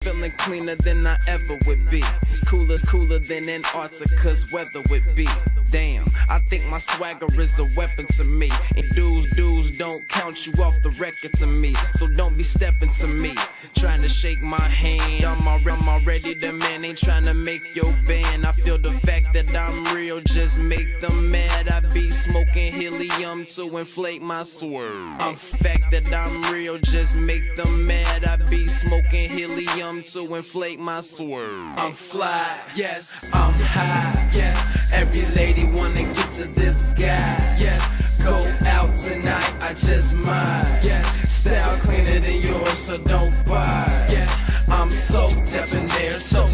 Feeling cleaner than I ever would be. It's cooler than Antarctica's weather would be. Damn, I think my swagger is a weapon to me. And dudes don't count you off the record to me. So don't be stepping to me, trying to shake my hand. I'm already the man, ain't trying to make your band. I feel the fact that I'm real, just make them mad. I be smoking helium to inflate my swerve. I'm fact that I'm real, just make them mad. I be smoking helium to inflate my swerve. I'm fly, yes, I'm high, yes. Every lady wanna get to this guy, yes. Go out tonight, I just might, yes. Style cleaner than yours, so don't buy, yes. I'm so debonair, so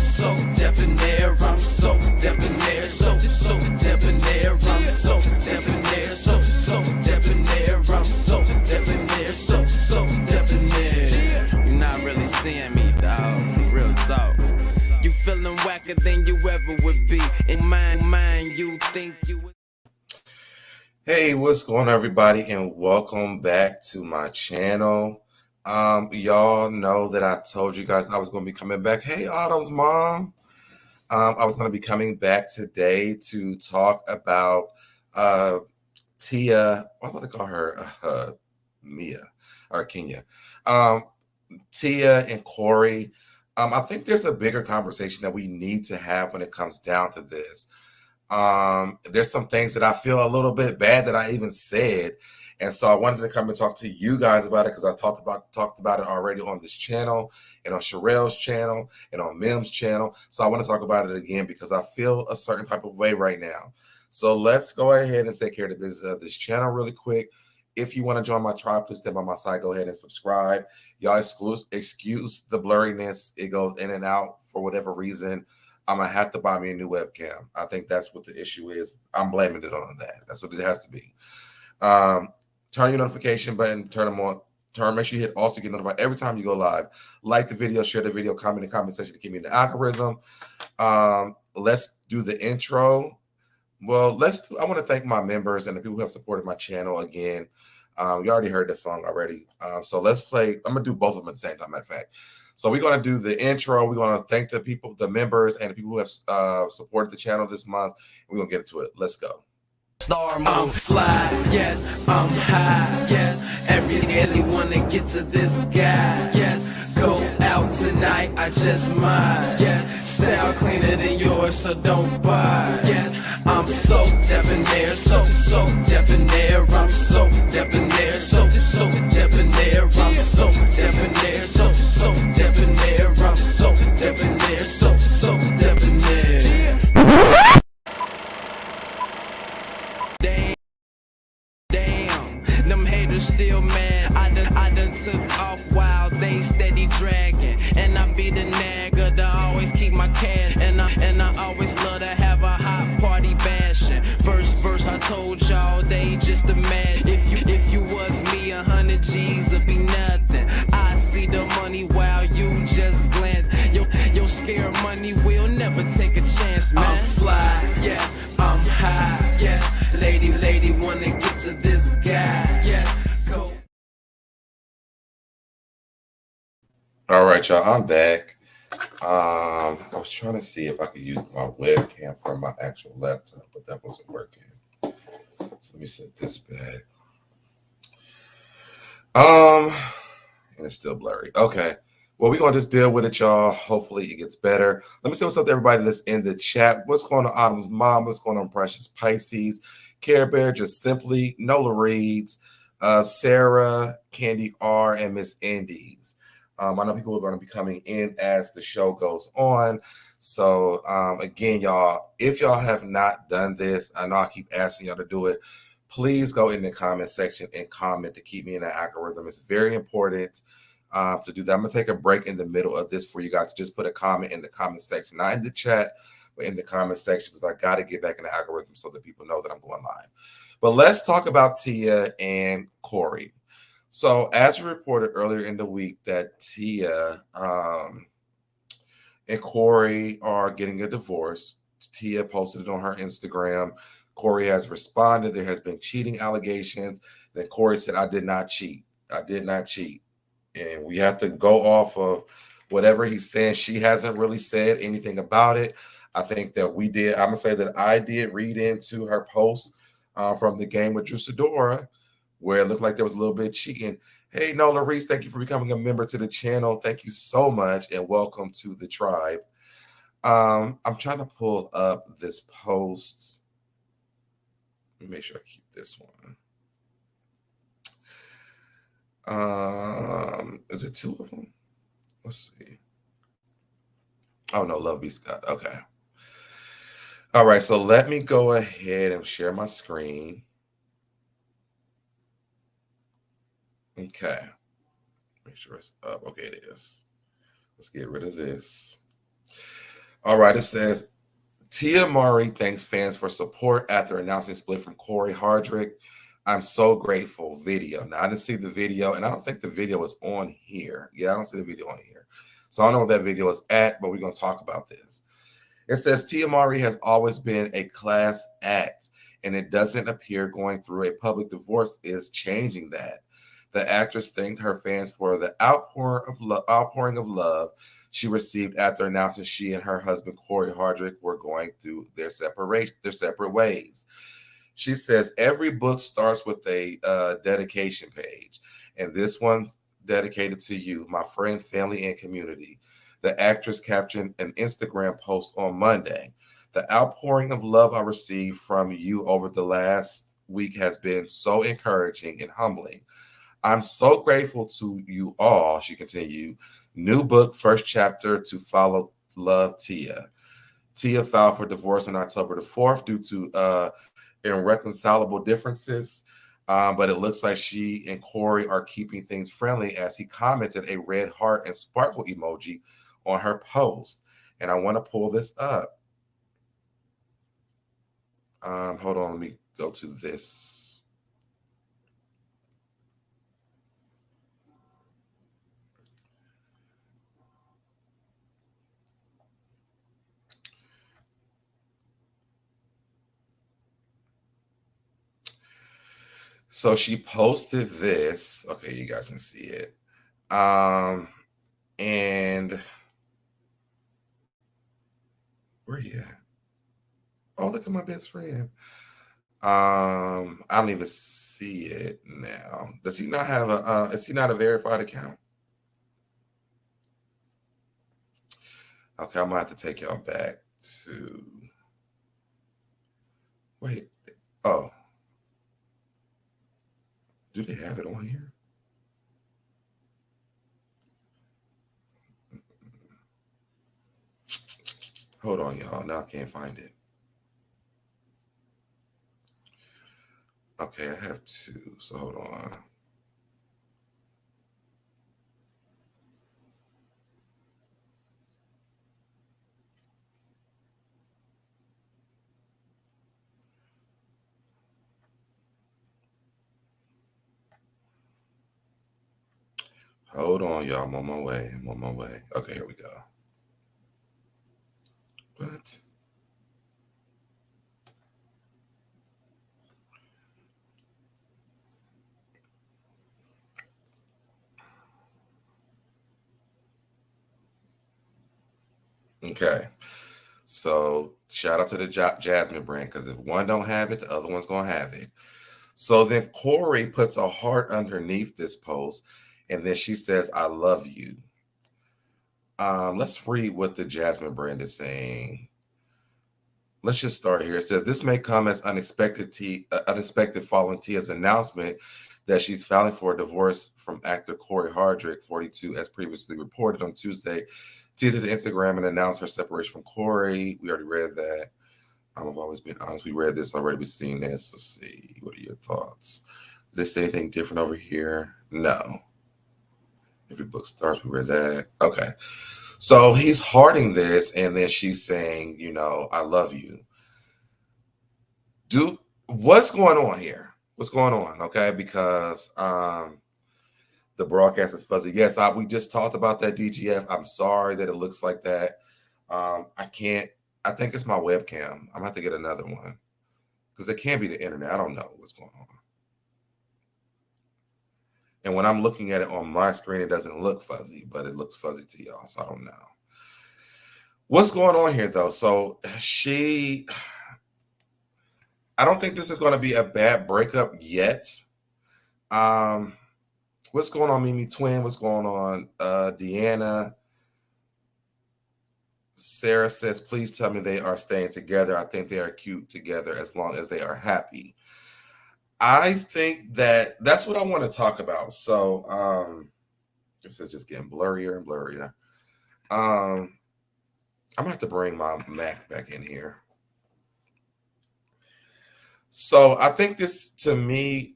debonair. I'm so debonair, so debonair. I'm so debonair, so debonair. I'm so debonair, so debonair. You're not really seeing me, dog. Real talk. You feeling whacker than you ever would be. In mind, you think you would. Hey, what's going on, everybody, and welcome back to my channel. Y'all know that I told you guys I was going to be coming back. Hey, Autumn's mom. I was going to be coming back today to talk about Tia. What do they call her? Mia or Kenya. Tia and Cory. I think there's a bigger conversation that we need to have when it comes down to this. There's some things that I feel a little bit bad that I even said. And so I wanted to come and talk to you guys about it because I talked about it already on this channel and on Sherelle's channel and on Mim's channel. So I want to talk about it again because I feel a certain type of way right now. So let's go ahead and take care of the business of this channel really quick. If you want to join my tribe, please stay by my side. Go ahead and subscribe. Y'all excuse the blurriness. It goes in and out for whatever reason. I'm going to have to buy me a new webcam. I think that's what the issue is. I'm blaming it on that. That's what it has to be. Turn your notification button. Turn them on. Make sure you hit also get notified every time you go live. Like the video, share the video, comment in the comment section to keep me in the algorithm. Let's do the intro. Well, I want to thank my members and the people who have supported my channel again. You already heard that song already. So let's play. I'm going to do both of them at the same time, matter of fact. So we're going to do the intro. We're going to thank the people, the members, and the people who have supported the channel this month. We're going to get into it. Let's go. I'm fly, yes, I'm high, yes. Every daily wanna get to this guy, yes. Go out tonight, I just might, yes. Style cleaner than yours, so don't buy, yes. I'm so debonair, so debonair. I'm so debonair, so debonair. I'm so debonair, so debonair. I'm so debonair, so debonair. Still mad, I done took off while they steady dragging. And I be the nagger to always keep my cash. And I always love to have a hot party bashing. First verse I told y'all they just a mad. If you was me, 100 G's would be nothing. I see the money while you just glance. Your scare money will never take a chance, man. I'm fly, yes, I'm high, yes. Lady wanna get to this guy, yes. Go. All right, y'all, I'm back. I was trying to see if I could use my webcam from my actual laptop, but that wasn't working. So let me set this back. And it's still blurry. Okay. Well, we're going to just deal with it, y'all. Hopefully it gets better. Let me say what's up to everybody that's in the chat. What's going on, Autumn's mom? What's going on, Precious Pisces? Care Bear, just simply, Nola Reeds, Sarah, Candy R, and Miss Indies. I know people are going to be coming in as the show goes on. So, again, y'all, if y'all have not done this, I know I keep asking y'all to do it. Please go in the comment section and comment to keep me in the algorithm. It's very important to do that. I'm going to take a break in the middle of this for you guys to just put a comment in the comment section, not in the chat, but in the comment section, because I got to get back in the algorithm so that people know that I'm going live. But let's talk about Tia and Cory. So as we reported earlier in the week that Tia and Cory are getting a divorce. Tia posted it on her Instagram. Cory has responded. There has been cheating allegations. Then Cory said, I did not cheat. I did not cheat. And we have to go off of whatever he's saying, she hasn't really said anything about it. I think that we did. I'm gonna say that I did read into her post from the game with Drew Sidora, where it looked like there was a little bit of cheating. Hey, Nola Reese, thank you for becoming a member to the channel. Thank you so much, and welcome to the tribe. I'm trying to pull up this post. Let me make sure I keep this one. Is it two of them? Let's see. Oh no, Love B. Scott. Okay. All right, so let me go ahead and share my screen. Okay. Make sure it's up. Okay, it is. Let's get rid of this. All right, it says, Tia Mowry thanks fans for support after announcing split from Cory Hardrict. I'm so grateful. Video. Now, I didn't see the video, and I don't think the video is on here. Yeah, I don't see the video on here. So I don't know where that video is at, but we're going to talk about this. It says, Tia Mowry has always been a class act, and it doesn't appear going through a public divorce is changing that. The actress thanked her fans for the outpouring of love she received after announcing she and her husband Cory Hardrict were going through their separate ways. She says every book starts with a dedication page, and this one's dedicated to you, my friends, family, and community. The actress captioned an Instagram post on Monday. The outpouring of love I received from you over the last week has been so encouraging and humbling. I'm so grateful to you all, she continued. New book, first chapter to follow, love, Tia. Tia filed for divorce on October the 4th due to irreconcilable differences. But it looks like she and Cory are keeping things friendly as he commented a red heart and sparkle emoji on her post. And I want to pull this up. Hold on, let me go to this. So she posted this. Okay, you guys can see it. And where you at? Oh, look at my best friend. I don't even see it now. Does he not have a is he not a verified account? Okay, I'm gonna have to take y'all back to wait. Oh, do they have it on here? Hold on, y'all. Now I can't find it. Okay, I have two. So hold on. Hold on, y'all. I'm on my way. I'm on my way. Okay, here we go. What? Okay. So shout out to the Jasmine brand, because if one don't have it, the other one's gonna have it. So then Cory puts a heart underneath this post, and then she says, "I love you." Let's read what the Jasmine brand is saying. Let's just start here. It says this may come as unexpected following Tia's announcement that she's filing for a divorce from actor Cory Hardrict, 42, as previously reported on Tuesday. Tia to Instagram and announced her separation from Cory. We already read that. I've always been honest. We read this already. We've seen this. Let's see. What are your thoughts? Did they say anything different over here? No. Every book starts. We read that. Okay. So he's hearting this, and then she's saying, I love you. Dude, what's going on here? What's going on? Okay, because the broadcast is fuzzy. Yes, we just talked about that, DGF. I'm sorry that it looks like that. I can't. I think it's my webcam. I'm gonna have to get another one because it can't be the internet. I don't know what's going on. And when I'm looking at it on my screen, it doesn't look fuzzy, but it looks fuzzy to y'all. So I don't know. What's going on here, though? So I don't think this is going to be a bad breakup yet. What's going on, Mimi Twin? What's going on, Deanna? Sarah says, please tell me they are staying together. I think they are cute together as long as they are happy. I think that's what I want to talk about. So this is just getting blurrier and blurrier. I'm gonna have to bring my Mac back in here. So I think this, to me,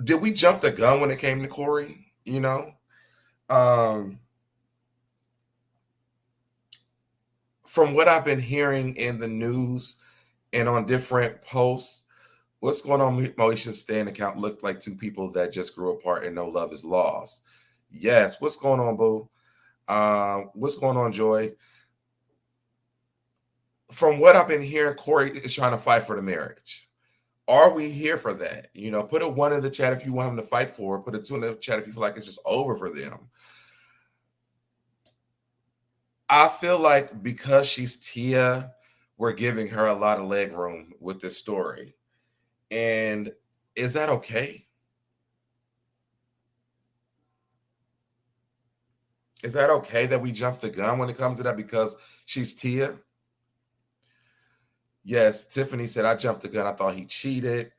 did we jump the gun when it came to Cory? You know, from what I've been hearing in the news and on different posts, what's going on? Moesha's Stan account looked like two people that just grew apart and no love is lost. Yes. What's going on, Boo? What's going on, Joy? From what I've been hearing, Cory is trying to fight for the marriage. Are we here for that? You know, put a 1 in the chat if you want him to fight for it. Put a 2 in the chat if you feel like it's just over for them. I feel like because she's Tia, we're giving her a lot of leg room with this story. And is that okay? Is that okay that we jump the gun when it comes to that because she's Tia? Yes, Tiffany said, I jumped the gun. I thought he cheated.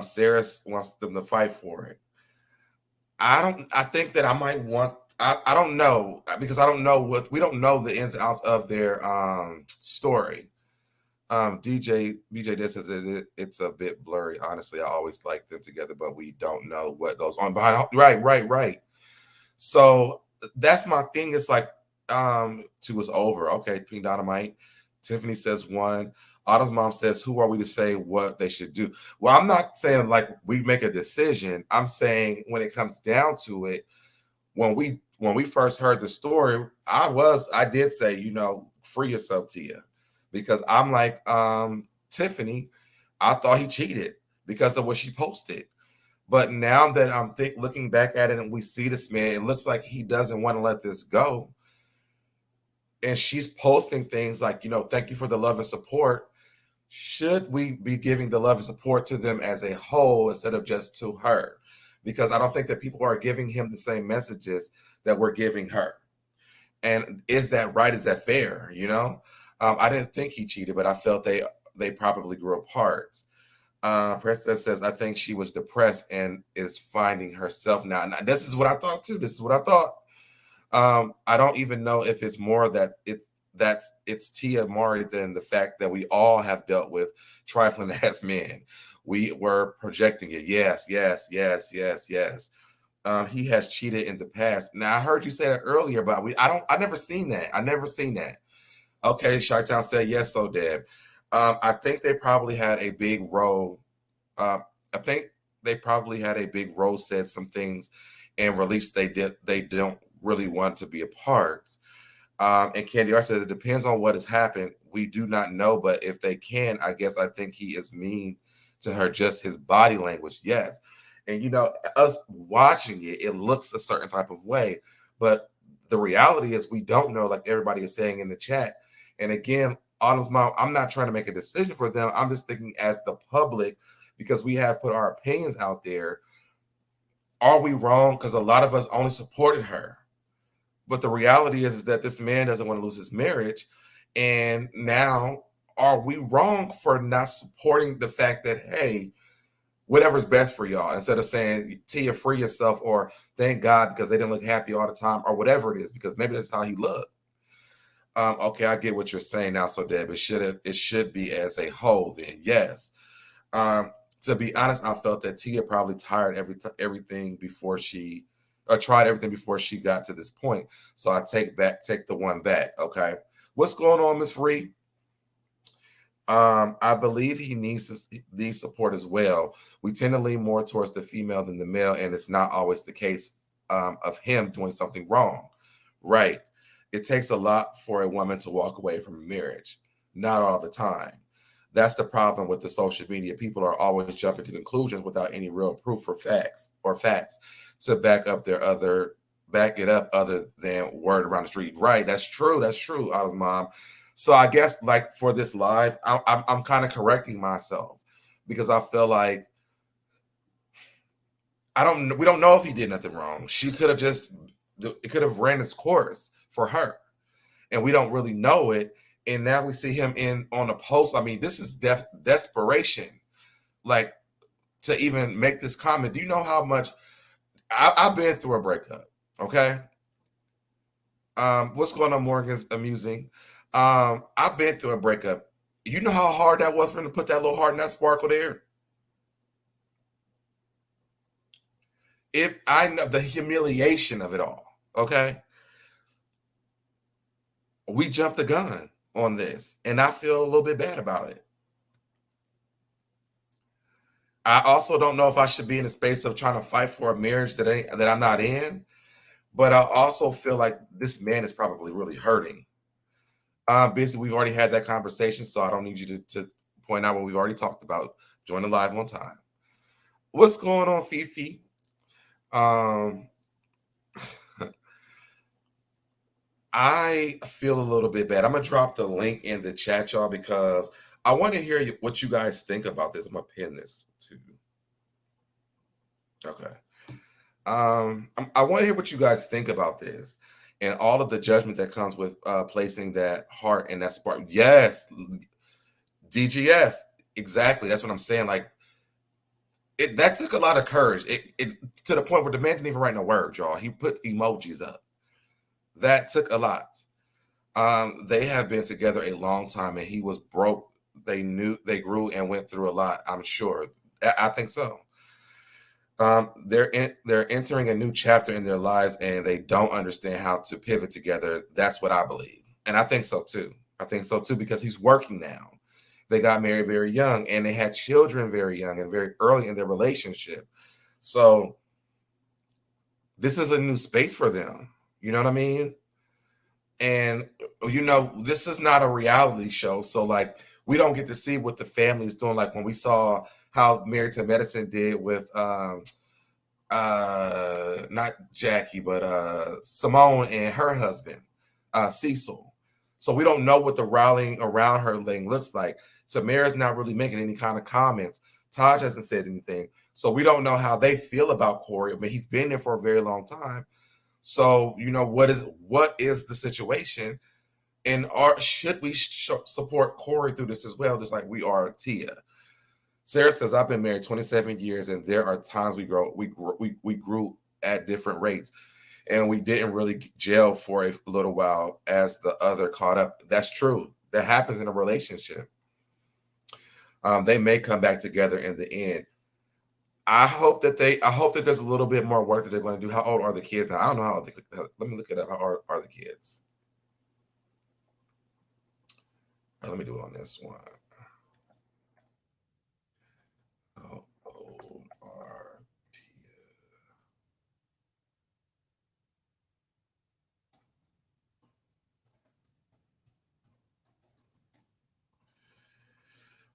Sarah wants them to fight for it. I think that I might want, I don't know, because I don't know we don't know the ins and outs of their story. BJ this says it's a bit blurry. Honestly, I always like them together, but we don't know what goes on behind. Right. So that's my thing. It's like 2 is over. Okay, Pink Dynamite. Tiffany says 1. Otto's mom says, who are we to say what they should do? Well, I'm not saying like we make a decision. I'm saying when it comes down to it, when we first heard the story, I did say, you know, free yourself, Tia. Because I'm like, Tiffany, I thought he cheated because of what she posted. But now that I'm looking back at it and we see this man, it looks like he doesn't want to let this go. And she's posting things like, you know, thank you for the love and support. Should we be giving the love and support to them as a whole instead of just to her? Because I don't think that people are giving him the same messages that we're giving her. And is that right? Is that fair? You know, I didn't think he cheated, but I felt they probably grew apart. Princess says, I think she was depressed and is finding herself now. And this is what I thought too. This is what I thought. I don't even know if it's more that it's Tia Mowry than the fact that we all have dealt with trifling ass men. We were projecting it. Yes. He has cheated in the past. Now I heard you say that earlier, but I never seen that. Okay, Chi-Town said yes, so Deb. I think they probably had a big role. I think they probably had a big role, said some things and released they don't really want to be apart. And Candy R says it depends on what has happened. We do not know, but if they can, I guess I think he is mean to her, just his body language. Yes. And you know, us watching it looks a certain type of way. But the reality is we don't know, like everybody is saying in the chat. And again, Autumn's mom, I'm not trying to make a decision for them. I'm just thinking as the public, because we have put our opinions out there. Are we wrong? Because a lot of us only supported her. But the reality is that this man doesn't want to lose his marriage. And now, are we wrong for not supporting the fact that, hey, whatever's best for y'all, instead of saying, Tia, free yourself, or thank God because they didn't look happy all the time, or whatever it is, because maybe that's how he looked. Okay, I get what you're saying now, so Deb, it should be as a whole then, yes. To be honest, I felt that Tia probably tried everything before she got to this point. So I take the 1 back. Okay. What's going on, Miss Free? I believe he needs support as well. We tend to lean more towards the female than the male, and it's not always the case of him doing something wrong. Right. It takes a lot for a woman to walk away from a marriage. Not all the time. That's the problem with the social media. People are always jumping to conclusions without any real proof or facts. to back it up other than word around the street. Right. That's true. That's true. I was mom. So I guess like for this live, I'm kind of correcting myself because I feel like we don't know if he did nothing wrong. She could have it could have ran its course for her, and we don't really know it. And now we see him on a post. I mean, this is desperation, like to even make this comment. Do you know how much I've been through a breakup? Okay. What's going on, Morgan's amusing. I've been through a breakup. You know how hard that was for him to put that little heart and that sparkle there? I know the humiliation of it all. Okay. We jumped the gun on this, and I feel a little bit bad about it. I also don't know if I should be in the space of trying to fight for a marriage that I'm not in, but I also feel like this man is probably really hurting. Basically, we've already had that conversation, so I don't need you to point out what we've already talked about. Join the live on time. What's going on, Fifi? I feel a little bit bad. I'm gonna drop the link in the chat, y'all, because I want to hear what you guys think about this. I'm gonna pin this too. Okay. I want to hear what you guys think about this and all of the judgment that comes with placing that heart and that spark. Yes, DGF. Exactly. That's what I'm saying. Like that took a lot of courage. It to the point where the man didn't even write no words, y'all. He put emojis up. That took a lot. They have been together a long time, and he was broke. They grew and went through a lot. I'm sure. I think so. They're entering a new chapter in their lives, and they don't understand how to pivot together. That's what I believe, and I think so too. Because he's working now. They got married very young, and they had children very young and very early in their relationship. So this is a new space for them. You know what I mean? And this is not a reality show, so like we don't get to see what the family is doing. Like when we saw how Married to Medicine did with not Jackie, but Simone and her husband, Cecil. So we don't know what the rallying around her thing looks like. Tamara's not really making any kind of comments. Taj hasn't said anything. So we don't know how they feel about Cory. I mean, he's been there for a very long time. So, what is the situation? And should we support Cory through this as well, just like we are Tia? Sarah says, I've been married 27 years, and there are times we grew at different rates, and we didn't really gel for a little while as the other caught up. That's true. That happens in a relationship. They may come back together in the end. I hope that there's a little bit more work that they're going to do. How old are the kids now? I don't know how old let me look it up. How old are the kids? Let me do it on this one. How old are Tia?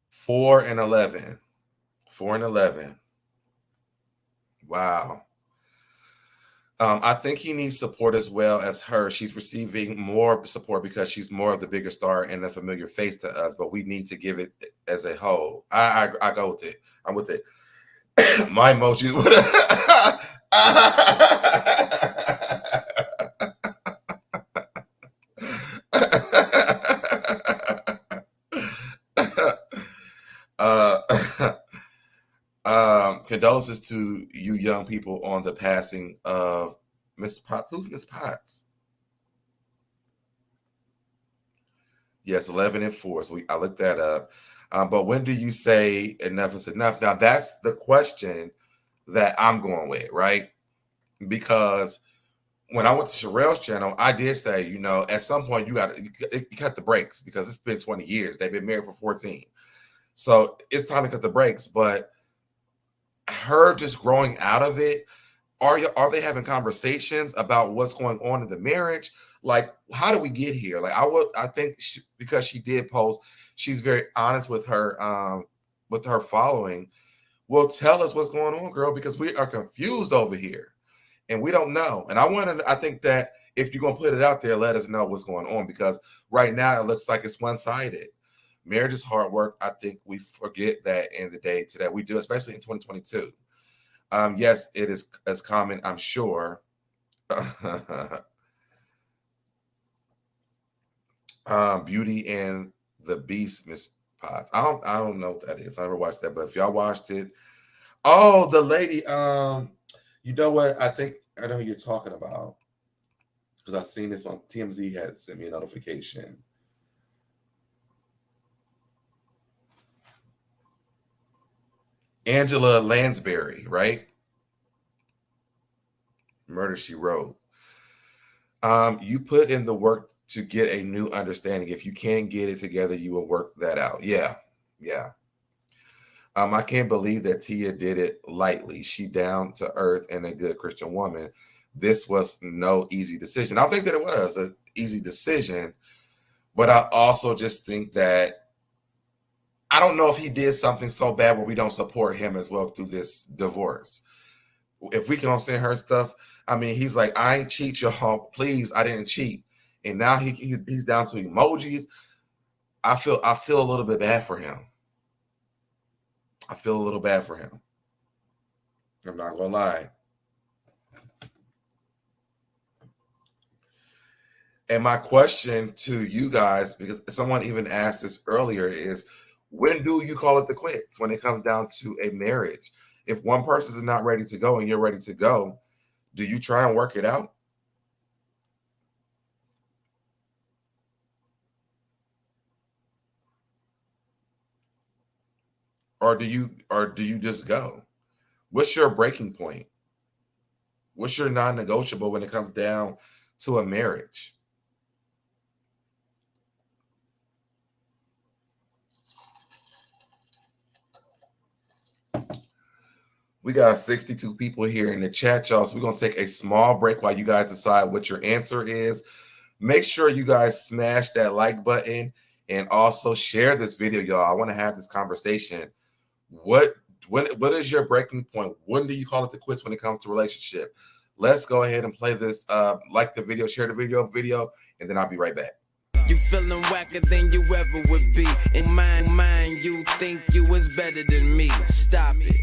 Four and 11. 4 and 11. Wow. I think he needs support as well as her. She's receiving more support because she's more of the bigger star and a familiar face to us, but we need to give it as a whole. I go with it. I'm with it. My emoji. Condolences to you young people on the passing of Miss Potts. Who's Miss Potts? Yes, 11 and 4. So I looked that up. But when do you say enough is enough? Now, that's the question that I'm going with, right? Because when I went to Sherelle's channel, I did say, at some point you cut the brakes because it's been 20 years. They've been married for 14. So it's time to cut the brakes. But her just growing out of it, are they having conversations about what's going on in the marriage? Like, how do we get here? Like, I think because she did post, she's very honest with her following. Well, tell us what's going on, girl, because we are confused over here. and we don't know. And I think that if you're gonna put it out there, let us know what's going on, because right now it looks like it's one-sided. Marriage is hard work. I think we forget that in the day today. We do, especially in 2022. Yes, it is as common, I'm sure. Beauty and the Beast, Miss Potts. I don't know what that is. I never watched that, but if y'all watched it, oh, the lady. You know what? I think I know who you're talking about, because I've seen this on TMZ. Had sent me a notification. Angela Lansbury, right? Murder, She Wrote. You put in the work to get a new understanding. If you can't get it together, you will work that out. Yeah. I can't believe that Tia did it lightly. She down to earth and a good Christian woman. This was no easy decision. I don't think that it was an easy decision, but I also just think that I don't know if he did something so bad where we don't support him as well through this divorce. If we can send her stuff, I mean, he's like, I ain't cheat, y'all. Please, I didn't cheat. And now he's down to emojis. I feel a little bit bad for him. I feel a little bad for him. I'm not gonna lie. And my question to you guys, because someone even asked this earlier, is when do you call it the quits when it comes down to a marriage? If one person is not ready to go and you're ready to go, do you try and work it out? Or do you just go? What's your breaking point? What's your non-negotiable when it comes down to a marriage? We got 62 people here in the chat, y'all. So we're going to take a small break while you guys decide what your answer is. Make sure you guys smash that like button and also share this video, y'all. I want to have this conversation. What is your breaking point? When do you call it the quits when it comes to relationship? Let's go ahead and play this. Like the video, share the video, and then I'll be right back. You feeling whacker than you ever would be. In mind, you think you was better than me. Stop it.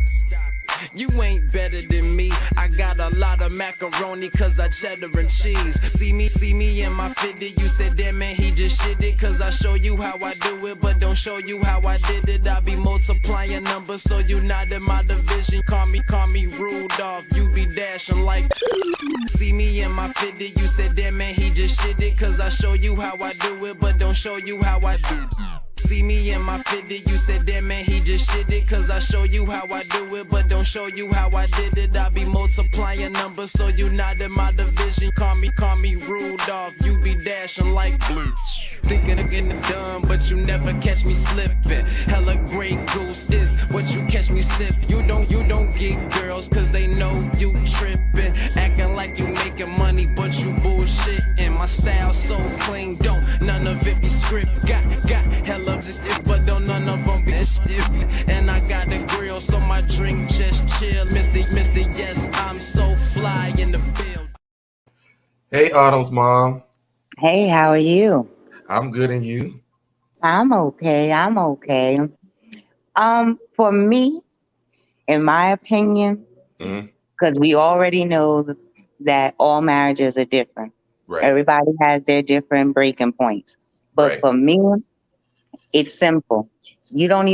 You ain't better than me. I got a lot of macaroni cause I cheddar and cheese. See me in my 50. You said that man he just shit it. Cause I show you how I do it, but don't show you how I did it. I be multiplying numbers so you not in my division. Call me Rudolph. You be dashing like. See me in my 50. You said that man he just shit it. Cause I show you how I do it, but don't show you how I do it. See me in my 50, you said that man he just shit it. Cause I show you how I do it, but don't show you how I did it. I be multiplying numbers so you not in my division. Call me Rudolph, you be dashing like blitz. Thinking of getting it done, but you never catch me slipping. Hella Grey Goose is what you catch me sipping. You don't get girls cause they know you tripping. Acting like you making money, but you bullshitting. My style so clean, don't none of it be script. Got hella just if, but don't none of them be stiff. And I got a grill, so my drink just chill. Mr. Yes, I'm so fly in the field. Hey, Autumn's mom. Hey, how are you? I'm good, and you? I'm okay. For me, in my opinion, because we already know that all marriages are different. Right. Everybody has their different breaking points. But for me, it's simple. You don't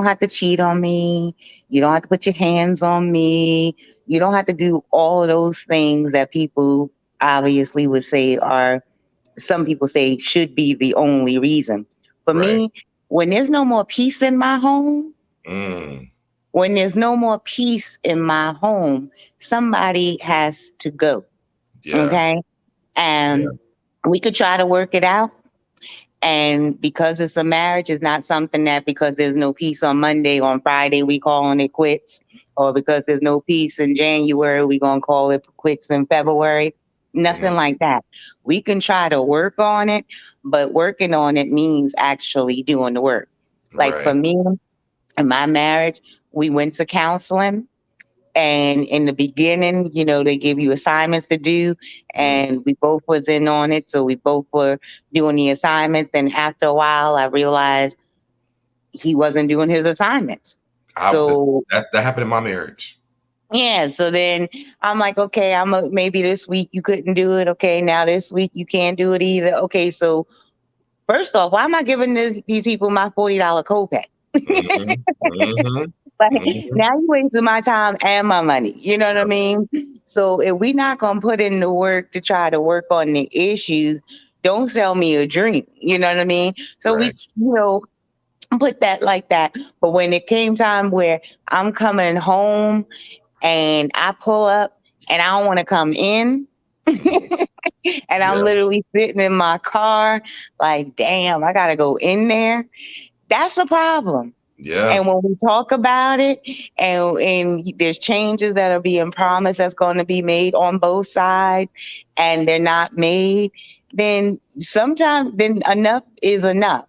have to cheat on me. You don't have to put your hands on me. You don't have to do all of those things that people obviously would say some people say should be the only reason. For me, when there's no more peace in my home, somebody has to go. Yeah. Okay. And we could try to work it out. And because it's a marriage, it's not something that because there's no peace on Monday, on Friday, we calling it quits. Or because there's no peace in January, we going to call it quits in February. Nothing like that. We can try to work on it, but working on it means actually doing the work. Like for me, in my marriage, we went to counseling And in the beginning, they give you assignments to do, and we both was in on it. So we both were doing the assignments. And after a while, I realized he wasn't doing his assignments. That happened in my marriage. Yeah. So then I'm like, okay, maybe this week you couldn't do it. Okay. Now this week you can't do it either. Okay. So first off, why am I giving these people my $40 copay? Like, now you wasting my time and my money. You know what I mean? So if we're not gonna put in the work to try to work on the issues, don't sell me a dream. You know what I mean? So we, put that like that. But when it came time where I'm coming home and I pull up and I don't want to come in, and I'm literally sitting in my car, like, damn, I gotta go in there. That's a problem. Yeah. And when we talk about it, and there's changes that are being promised that's going to be made on both sides, and they're not made, then sometimes enough is enough.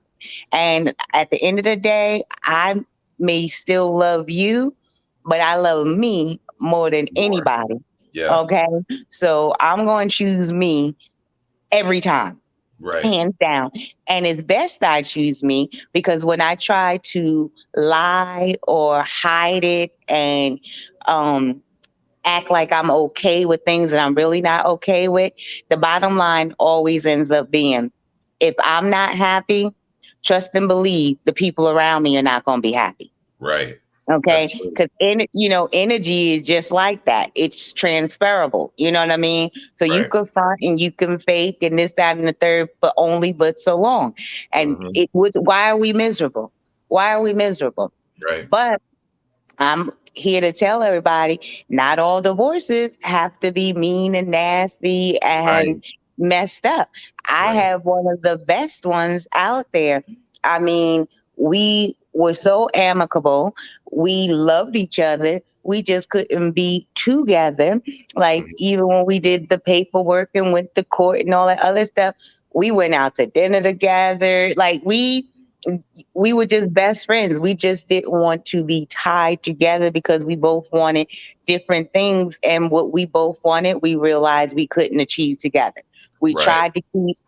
And at the end of the day, I may still love you, but I love me more than anybody. Yeah. Okay. So I'm going to choose me every time. Right. Hands down. And it's best I choose me, because when I try to lie or hide it and act like I'm okay with things that I'm really not okay with, the bottom line always ends up being, if I'm not happy, trust and believe the people around me are not going to be happy. Right. Okay. Because, energy is just like that. It's transferable. You know what I mean? So you can front and you can fake and this, that, and the third, but so long. And why are we miserable? Why are we miserable? Right. But I'm here to tell everybody, not all divorces have to be mean and nasty and messed up. I have one of the best ones out there. I mean, we were so amicable. We loved each other. We just couldn't be together. Like, even when we did the paperwork and went to court and all that other stuff, we went out to dinner together. Like, we were just best friends. We just didn't want to be tied together because we both wanted different things. And what we both wanted, we realized we couldn't achieve together. We tried to keep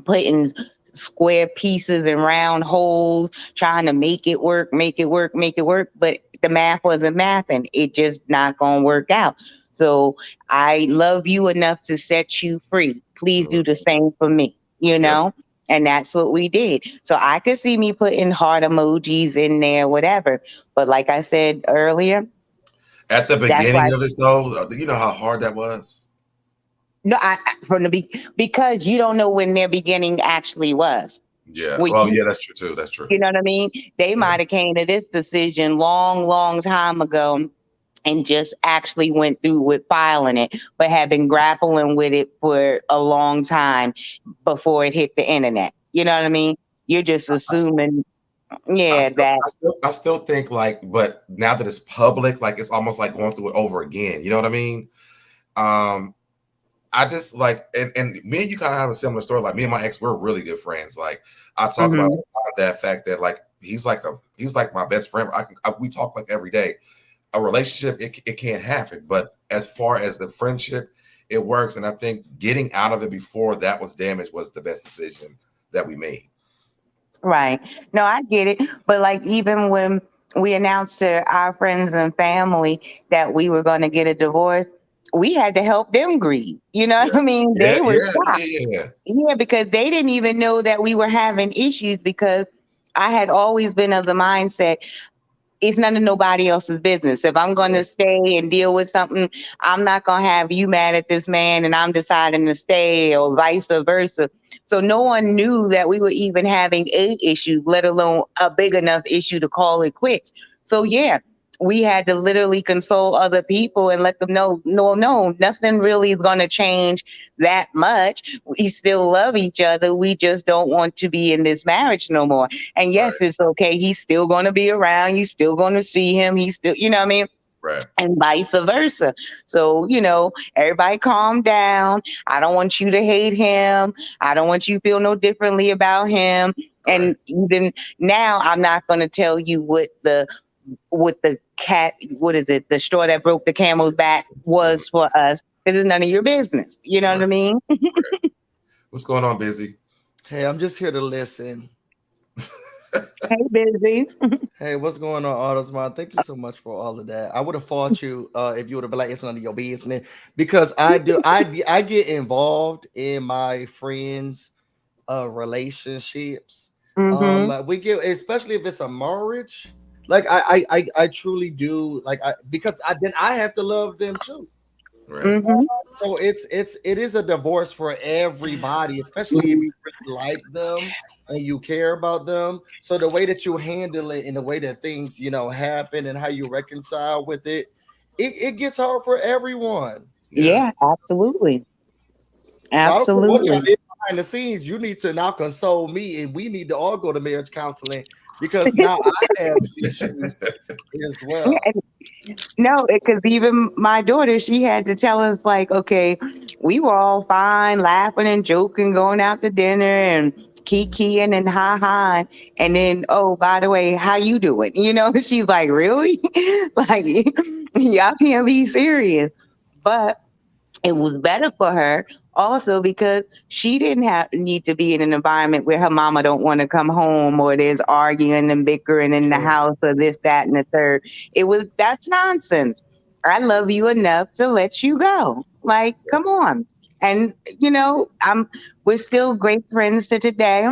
putting square pieces and round holes, trying to make it work. But the math wasn't math, and it just not going to work out. So I love you enough to set you free. Please do the same for me, And that's what we did. So I could see me putting heart emojis in there, whatever. But like I said earlier, at the beginning of it, though, you know how hard that was? No, because you don't know when their beginning actually was. Yeah. Yeah, that's true too. That's true. You know what I mean? They might have came to this decision long time ago and just actually went through with filing it, but have been grappling with it for a long time before it hit the internet. You know what I mean? You're just assuming, that. I still think, like, but now that it's public, like, it's almost like going through it over again. You know what I mean? I just like, and me and you kind of have a similar story. Like, me and my ex, we're really good friends. Like, I talk about that fact that, like, he's like my best friend. We talk like every day. A relationship, it can't happen. But as far as the friendship, it works. And I think getting out of it before that was damaged was the best decision that we made. Right. No, I get it. But like, even when we announced to our friends and family that we were going to get a divorce, we had to help them grieve. You know what I mean? They were shocked. Yeah, because they didn't even know that we were having issues, because I had always been of the mindset, it's none of nobody else's business. If I'm going to stay and deal with something, I'm not going to have you mad at this man and I'm deciding to stay, or vice versa. So no one knew that we were even having a issue, let alone a big enough issue to call it quits. So yeah, we had to literally console other people and let them know, no, nothing really is going to change that much. We still love each other. We just don't want to be in this marriage no more. And yes, it's okay. He's still going to be around. You're still going to see him. He's still, you know what I mean? Right. And vice versa. So, everybody calm down. I don't want you to hate him. I don't want you to feel no differently about him. And even now, I'm not going to tell you what the what the cat, what is it? The straw that broke the camel's back Mhm. was for us. This is none of your business. You know what Right. I mean? Right. What's going on, Busy? Hey, I'm just here to listen. Hey, busy. Hey, what's going on, Autumn? Thank you so much for all of that. I would have fought you if you would have been like, it's none of your business, because I get involved in my friends' relationships. Mm-hmm. We get, especially if it's a marriage. Like I truly do, like, because I have to love them too. Right. Mm-hmm. So it is a divorce for everybody, especially if you really like them and you care about them. So the way that you handle it and the way that things, happen and how you reconcile with it, it gets hard for everyone. Yeah. Yeah, absolutely. So I don't care what y'all Absolutely. did behind the scenes. You need to now console me, and we need to all go to marriage counseling, because now I have issues as well. No, because even my daughter, she had to tell us, like, okay, we were all fine, laughing and joking, going out to dinner and kikiing and ha, and then, oh, by the way, how you doing? She's like, really? Like, y'all can't be serious. But it was better for her also because she didn't have need to be in an environment where her mama don't want to come home, or there's arguing and bickering in the True. house, or this, that, and the third. That's nonsense. I love you enough to let you go. Like, come on. And I'm we're still great friends to today,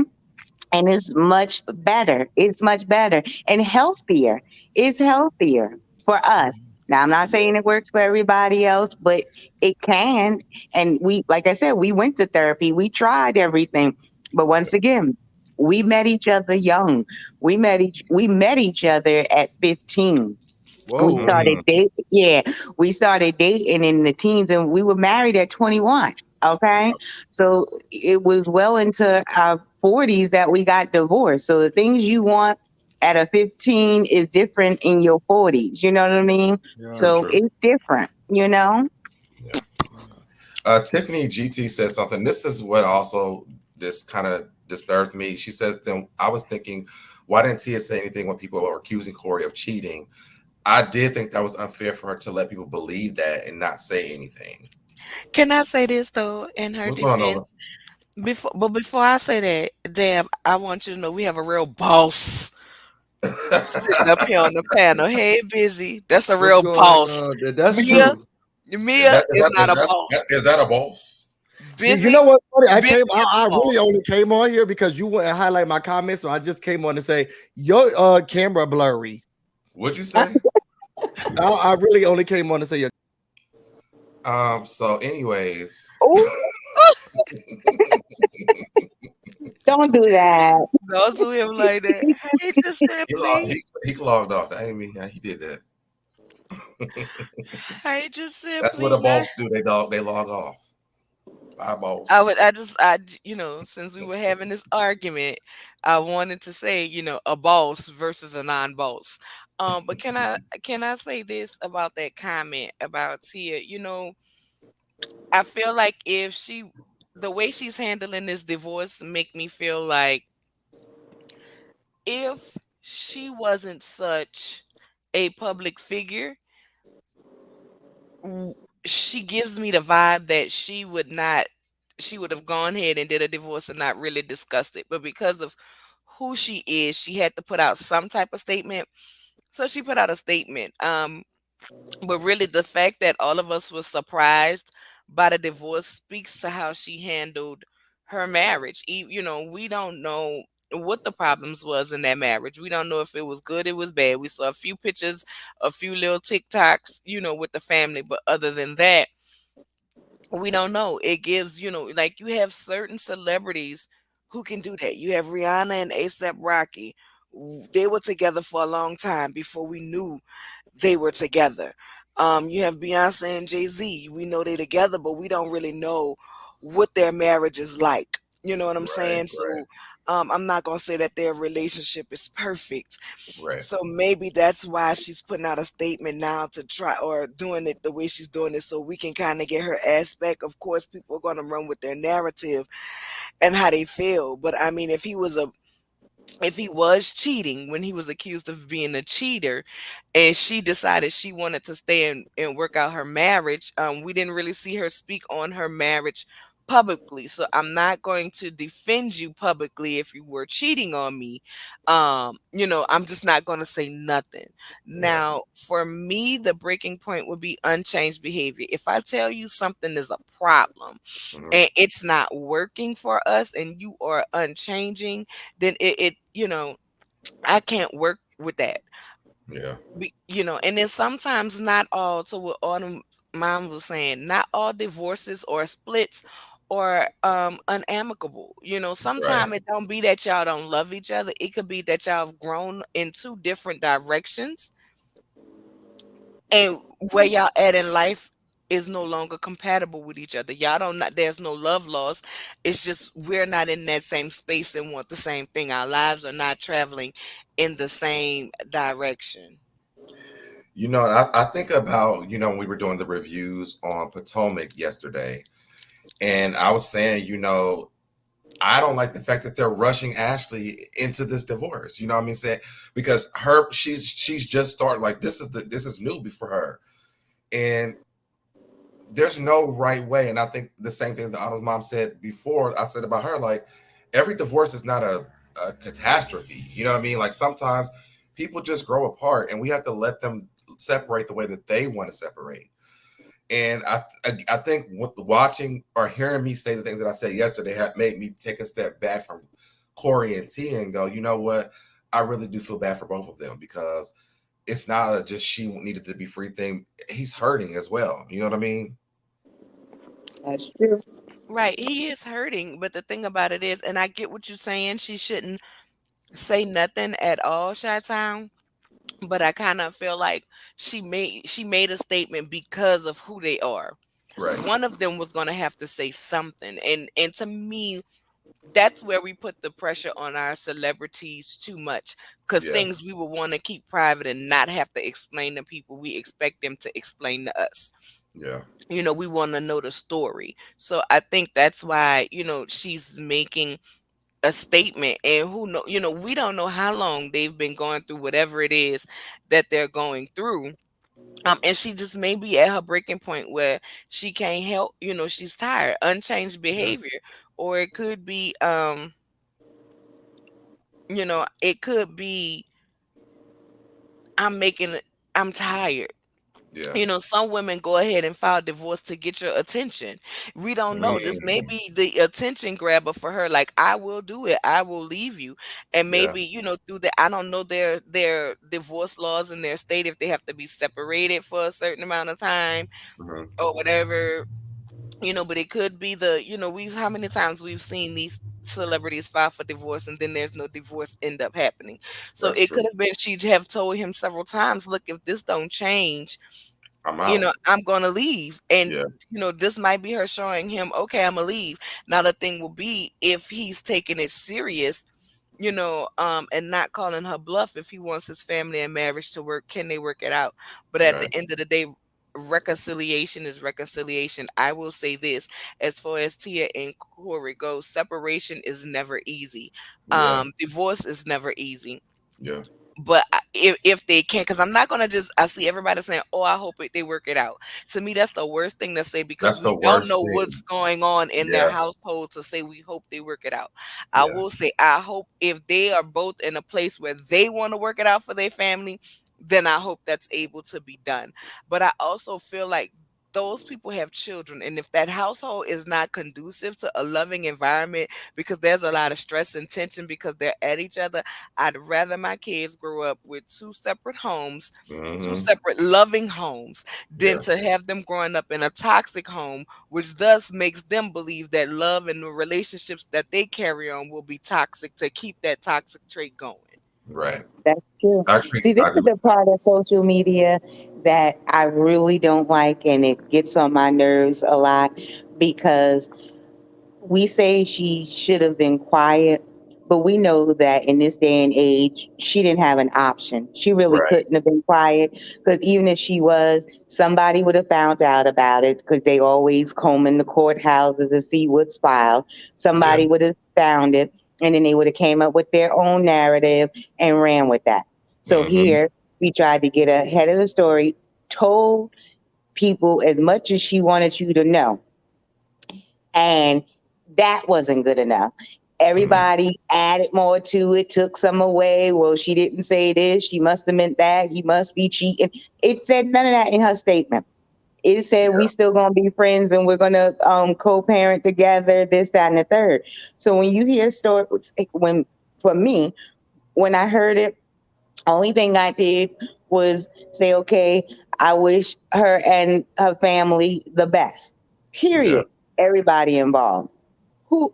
and it's much better. It's much better and healthier. It's healthier for us. Now, I'm not saying it works for everybody else, but it can. And we, like I said, we went to therapy. We tried everything. But once again, we met each other young. We met each other at 15. We Whoa. started Mm, dating. Yeah, we started dating in the teens, and we were married at 21. Okay, so it was well into our 40s that we got divorced. So the things you want at a 15 is different in your 40s. You know what I mean? Yeah. true, So true. it's different. Yeah. Tiffany GT said something. This is what also this kind of disturbs me. She says, then I was thinking, why didn't Tia say anything when people were accusing Cory of cheating? I did think that was unfair for her to let people believe that and not say anything. Can I say this though in her What's going on, Nola? defense? Before I say that, Deb, I want you to know we have a real boss sitting up here on the panel. Hey, busy. That's a What's real going boss. on? That's Mia, true. Is Mia that is is that not is a that boss. is that a boss? You Busy, know what? Funny? busy is I a really boss. only came on here because you went and highlight my comments. So I just came on to say your camera blurry. What'd you say? I really only came on to say your. So anyways, Oh, don't do that. Don't do him like that. Hey, just simply. he logged off. I mean, yeah, he did that. Hey, just That's what simply. a boss do. They log off. Bye, I would, boss. since we were having this argument, I wanted to say, a boss versus a non-boss. But can I say this about that comment about Tia? I feel like the way she's handling this divorce make me feel like if she wasn't such a public figure, w- she gives me the vibe that she would have gone ahead and did a divorce and not really discussed it. But because of who she is, she had to put out some type of statement. So she put out a statement. But really, the fact that all of us was surprised by the divorce speaks to how she handled her marriage. We don't know what the problems was in that marriage. We don't know if it was good, it was bad. We saw a few pictures, a few little TikToks, with the family, but other than that, we don't know. It gives, like you have certain celebrities who can do that. You have Rihanna and ASAP Rocky. They were together for a long time before we knew they were together. You have Beyonce and Jay-Z. We know they're together, but we don't really know what their marriage is like. You know what I'm Right, saying? right, So I'm not gonna say that their relationship is perfect. right, So maybe that's why she's putting out a statement now to try or doing it the way she's doing it so we can kind of get her aspect. Of course, people are gonna run with their narrative and how they feel. But I mean, if he was if he was cheating when he was accused of being a cheater, and she decided she wanted to stay and work out her marriage, we didn't really see her speak on her marriage publicly. So I'm not going to defend you publicly if you were cheating on me. I'm just not going to say nothing. Yeah. Now, for me, the breaking point would be unchanged behavior. If I tell you something is a problem Hmm. and it's not working for us and you are unchanging, then I can't work with that. Yeah. And then sometimes not all, so what Autumn mom was saying, not all divorces or splits or unamicable. Right. Sometimes it don't be that y'all don't love each other. It could be that y'all have grown in two different directions, and where y'all at in life is no longer compatible with each other. Y'all don't not there's no love loss. It's just we're not in that same space and want the same thing. Our lives are not traveling in the same direction. And I think about, when we were doing the reviews on Potomac yesterday, and I was saying, I don't like the fact that they're rushing Ashley into this divorce. You know what I mean? Saying because she's just started, like, this is new for her, and there's no right way. And I think the same thing that Autumn's mom said before, I said about her, like, every divorce is not a catastrophe. You know what I mean? Like, sometimes people just grow apart, and we have to let them separate the way that they want to separate. And I think watching or hearing me say the things that I said yesterday have made me take a step back from Cory and T and go, you know what? I really do feel bad for both of them, because it's not just she needed to be free thing. He's hurting as well. You know what I mean? That's true. Right. He is hurting, but the thing about it is, and I get what you're saying, she shouldn't say nothing at all, Chi-Town. But I kind of feel like she made a statement because of who they are. Right. One of them was going to have to say something, and to me, that's where we put the pressure on our celebrities too much, because Yeah. things we would want to keep private and not have to explain to people, we expect them to explain to us. Yeah. We want to know the story. So I think that's why she's making a statement, and who know we don't know how long they've been going through whatever it is that they're going through. And she just may be at her breaking point where she can't help, she's tired, unchanged Yeah. behavior. Or it could be it could be i'm making I'm tired. Yeah. Some women go ahead and file divorce to get your attention. We don't know. This may Mm. be the attention grabber for her. Like, I will do it. I will leave you. And Yeah. maybe, through the I don't know their divorce laws in their state, if they have to be separated for a certain amount of time Hmm. or whatever. But it could be we've how many times we've seen these celebrities file for divorce and then there's no divorce end up happening. So That's it could true. have been she'd have told him several times, look, if this don't change, I'm out. I'm gonna leave. And Yeah. this might be her showing him, okay, I'm gonna leave. Now the thing will be, if he's taking it serious, and not calling her bluff, if he wants his family and marriage to work, can they work it out? But at Right. the end of the day, reconciliation is reconciliation. I will say this, as far as Tia and Corey go, separation is never easy. Yeah. Divorce is never easy. Yeah. But if they can, because I'm not gonna just, I see everybody saying, "Oh, I hope they work it out." To me, that's the worst thing to say, because That's the we don't worst know what's thing. going on in their Yeah. household to say we hope they work it out. I Yeah. will say, I hope if they are both in a place where they want to work it out for their family, then I hope that's able to be done. But I also feel like those people have children, and if that household is not conducive to a loving environment, because there's a lot of stress and tension because they're at each other, I'd rather my kids grow up with two separate homes, two Hmm. separate loving homes, than Yeah. to have them growing up in a toxic home, which thus makes them believe that love and the relationships that they carry on will be toxic, to keep that toxic trait going. Right. That's true. I agree. See, this I is agree. the part of social media that I really don't like, and it gets on my nerves a lot, because we say she should have been quiet, but we know that in this day and age, she didn't have an option. She really Right. couldn't have been quiet, because even if she was, somebody would have found out about it, because they always comb in the courthouses to see what's filed. Yeah. Somebody would have found it. and then they would have came up with their own narrative and ran with that. So Mm-hmm. here we tried to get ahead of the story, told people as much as she wanted you to know, and that wasn't good enough. Mm-hmm. Everybody added more to it, took some away. Well, she didn't say this. She must have meant that. He must be cheating. It said none of that in her statement. It said we still gonna be friends and we're gonna co-parent together, this, that, and the third. So when you hear stories, when for me, when I heard it, only thing I did was say, okay, I wish her and her family the best. Yeah. Period. Everybody involved.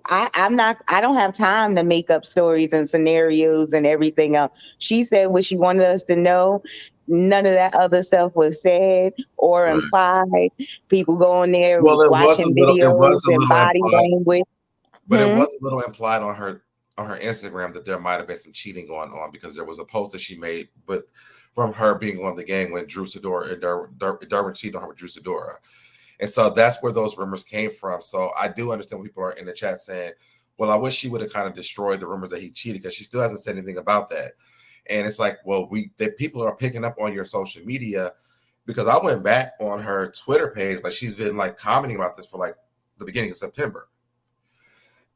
I'm not, I don't have time to make up stories and scenarios and everything else. She said what she wanted us to know. None of that other stuff was said or Right. implied. People going there Well, it was a watching little. It videos was a and little body implied, language. but it Hmm? was a little implied on her Instagram that there might have been some cheating going on because there was a post that she made, but from her being on the game when Drew Sidora and Darwin cheated on her with Drew Sidora. And so that's where those rumors came from. So I do understand when people are in the chat saying, well, I wish she would have kind of destroyed the rumors that he cheated because she still hasn't said anything about that. And it's like, well, that people are picking up on your social media because I went back on her Twitter page, like she's been like commenting about this for like the beginning of September.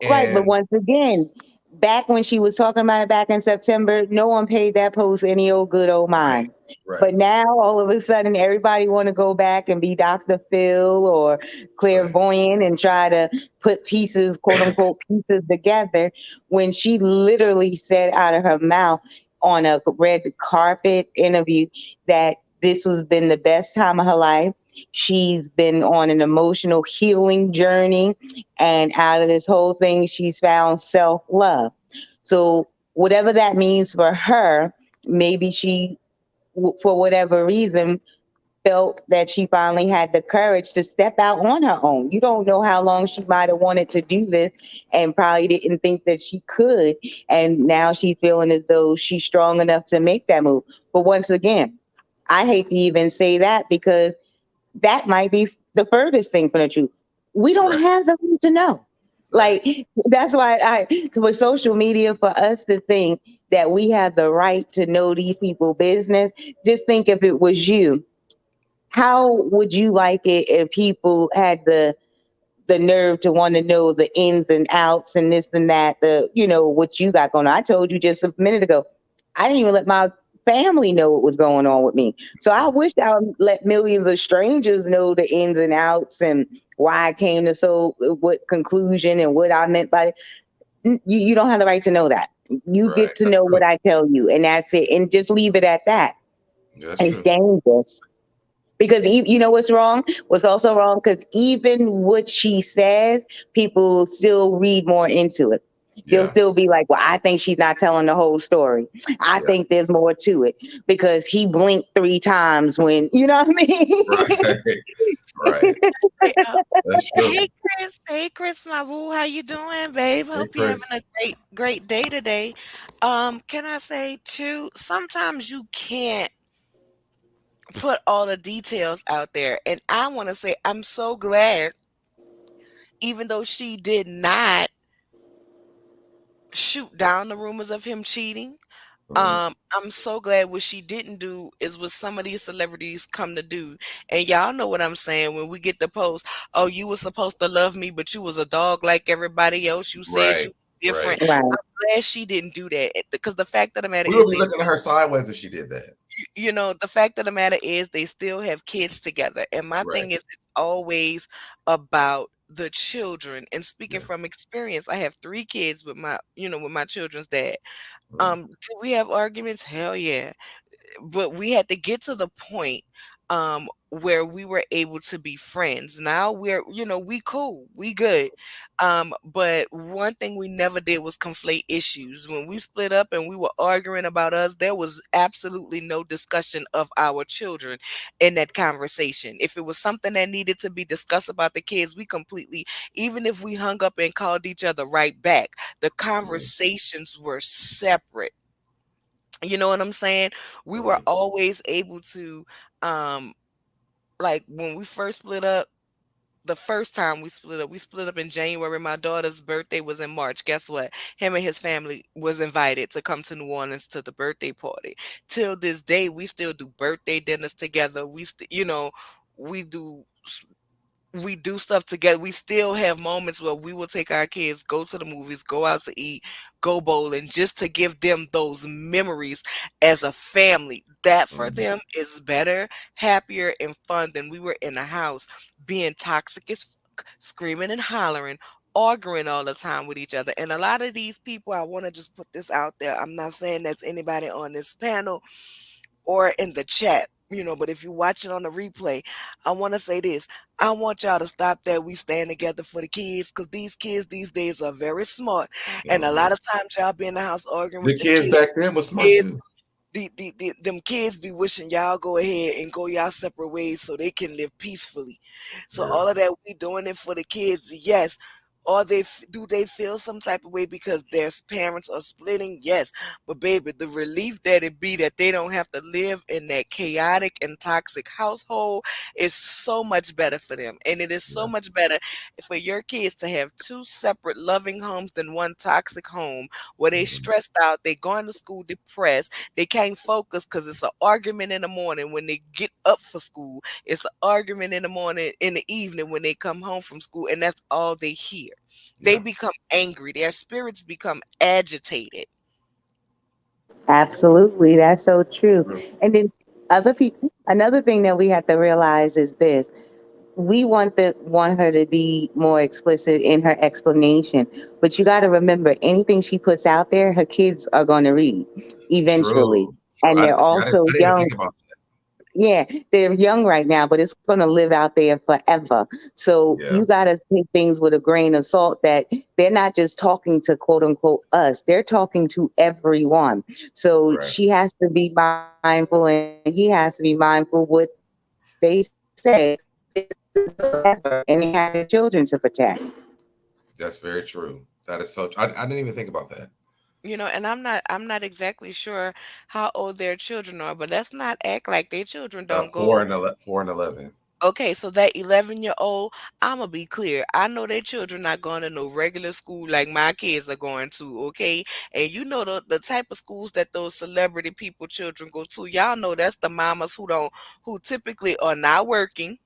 Right, but And once again, back when she was talking about it back in September, no one paid that post any old good old right, mind. right, But now all of a sudden everybody want to go back and be Dr. Phil or right, clairvoyant and try to put pieces, quote unquote, pieces together when she literally said out of her mouth on a red carpet interview that this was been the best time of her life. She's been on an emotional healing journey, and out of this whole thing, she's found self love. So, whatever that means for her, maybe she, for whatever reason, felt that she finally had the courage to step out on her own. You don't know how long she might have wanted to do this and probably didn't think that she could. And now she's feeling as though she's strong enough to make that move. But once again, I hate to even say that because that might be the furthest thing from the truth. We don't right, have the right to know. right, Like that's why with social media, for us to think that we have the right to know these people' business, just think if it was you, how would you like it if people had the nerve to want to know the ins and outs and this and that, what you got going on. I told you just a minute ago, I didn't even let my family know what was going on with me. So I wish I would let millions of strangers know the ins and outs and why I came to what conclusion and what I meant by it. You don't have the right to know that. You right. get to That's know true. what I tell you, and that's it. And just leave it at that. That's And it's true. dangerous. Because you know what's wrong? What's also wrong? Because even what she says, people still read more into it. They'll Yeah, still be like, well, I think she's not telling the whole story. I yeah, think there's more to it because he blinked 3 times when, you know what I mean? right, right. Hey, That's true. hey, Chris. Hey, Chris, my boo. How you doing, babe? Hey, Hope you're having Chris. a great day today. Can I say too? Sometimes you can't put all the details out there, and I want to say I'm so glad, even though she did not shoot down the rumors of him cheating. Mhm. I'm so glad what she didn't do is what some of these celebrities come to do. And y'all know what I'm saying when we get the post, oh, you were supposed to love me, but you was a dog like everybody else. You said Right, you right. different. Right. I'm glad she didn't do that because the fact of the matter We is would be they looking at her sideways if she did that. the fact of the matter is they still have kids together. And my Right. thing is it's always about the children. And speaking Yeah. from experience, I have 3 kids with my children's dad. Mhm. Do we have arguments? Hell yeah. But we had to get to the point where we were able to be friends. Now we cool, we good. But one thing we never did was conflate issues. When we split up and we were arguing about us, there was absolutely no discussion of our children in that conversation. If it was something that needed to be discussed about the kids, we completely, even if we hung up and called each other right back, the Right. conversations were separate. You know what I'm saying? We were Right. always able to, um, like when we first split up, the first time we split up in January. My daughter's birthday was in March. Guess what? Him and his family was invited to come to New Orleans to the birthday party. Till this day, we still do birthday dinners together. We do we do stuff together. We still have moments where we will take our kids, go to the movies, go out to eat, go bowling, just to give them those memories as a family. That for Mhm. them is better, happier, and fun than we were in the house being toxic as fuck, screaming and hollering, arguing all the time with each other. And a lot of these people, I want to just put this out there. I'm not saying that's anybody on this panel or in the chat, but if you watch it on the replay, I want to say this. I want y'all to stop that we stand together for the kids, because these kids these days are very smart. And a Mhm. lot of times y'all be in the house arguing The with them kids kids. back then was smart Kids too. them kids be wishing y'all go ahead and go y'all separate ways so they can live peacefully. So Yeah, all of that, we doing it for the kids, yes. Or do they feel some type of way because their parents are splitting? Yes. But baby, the relief that it be that they don't have to live in that chaotic and toxic household is so much better for them. And it is so yeah. much better for your kids to have two separate loving homes than one toxic home where they Mhm. stressed out, they going to school depressed, they can't focus because it's an argument in the morning when they get up for school. It's an argument in the morning, in the evening when they come home from school, and that's all they hear. They Yeah. become angry. Their spirits become agitated. Absolutely, that's so true. True. And then other people, another thing that we have to realize is this: we want her to be more explicit in her explanation, but you got to remember, anything she puts out there, her kids are going to read eventually, True. True. and they're I also didn't even young. think about Yeah, they're young right now, but it's going to live out there forever. that. So Yeah. you got to take things with a grain of salt, that they're not just talking to quote unquote us, they're talking to everyone. So Right. she has to be mindful and he has to be mindful what they say, forever, and they have their children to protect. That's very true. That is so. I didn't even think about that. And I'm not exactly sure how old their children are, but let's not act like their children don't Four go. and 11, 4 and 11. Okay, so that 11-year-old, I'ma be clear. I know their children not going to no regular school like my kids are going to, okay? And you know the type of schools that those celebrity people children go to. Y'all know that's the mamas who typically are not working.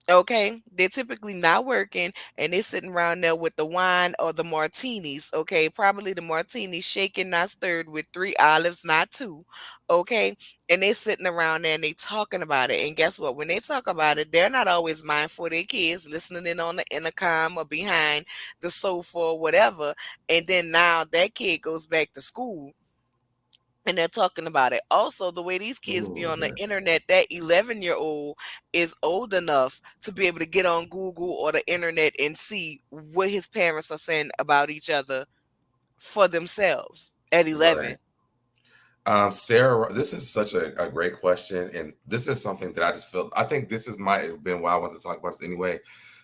Okay, they're typically not working, and they're sitting around there with the wine or the martinis. Okay, probably the martinis shaken, not stirred, with three olives, not two. Okay, and they're sitting around there and they talking about it. And guess what? When they talk about it, they're not always mindful of their kids listening in on the intercom or behind the sofa or whatever. And then now that kid goes back to school and they're talking about it. Also, the way these kids be Oh, on the yes. internet, that 11-year-old is old enough to be able to get on Google or the internet and see what his parents are saying about each other for themselves at Right. 11. Sarah, this is such a great question, and this is something that I just feel. I think this is might have been why I wanted to talk about this anyway.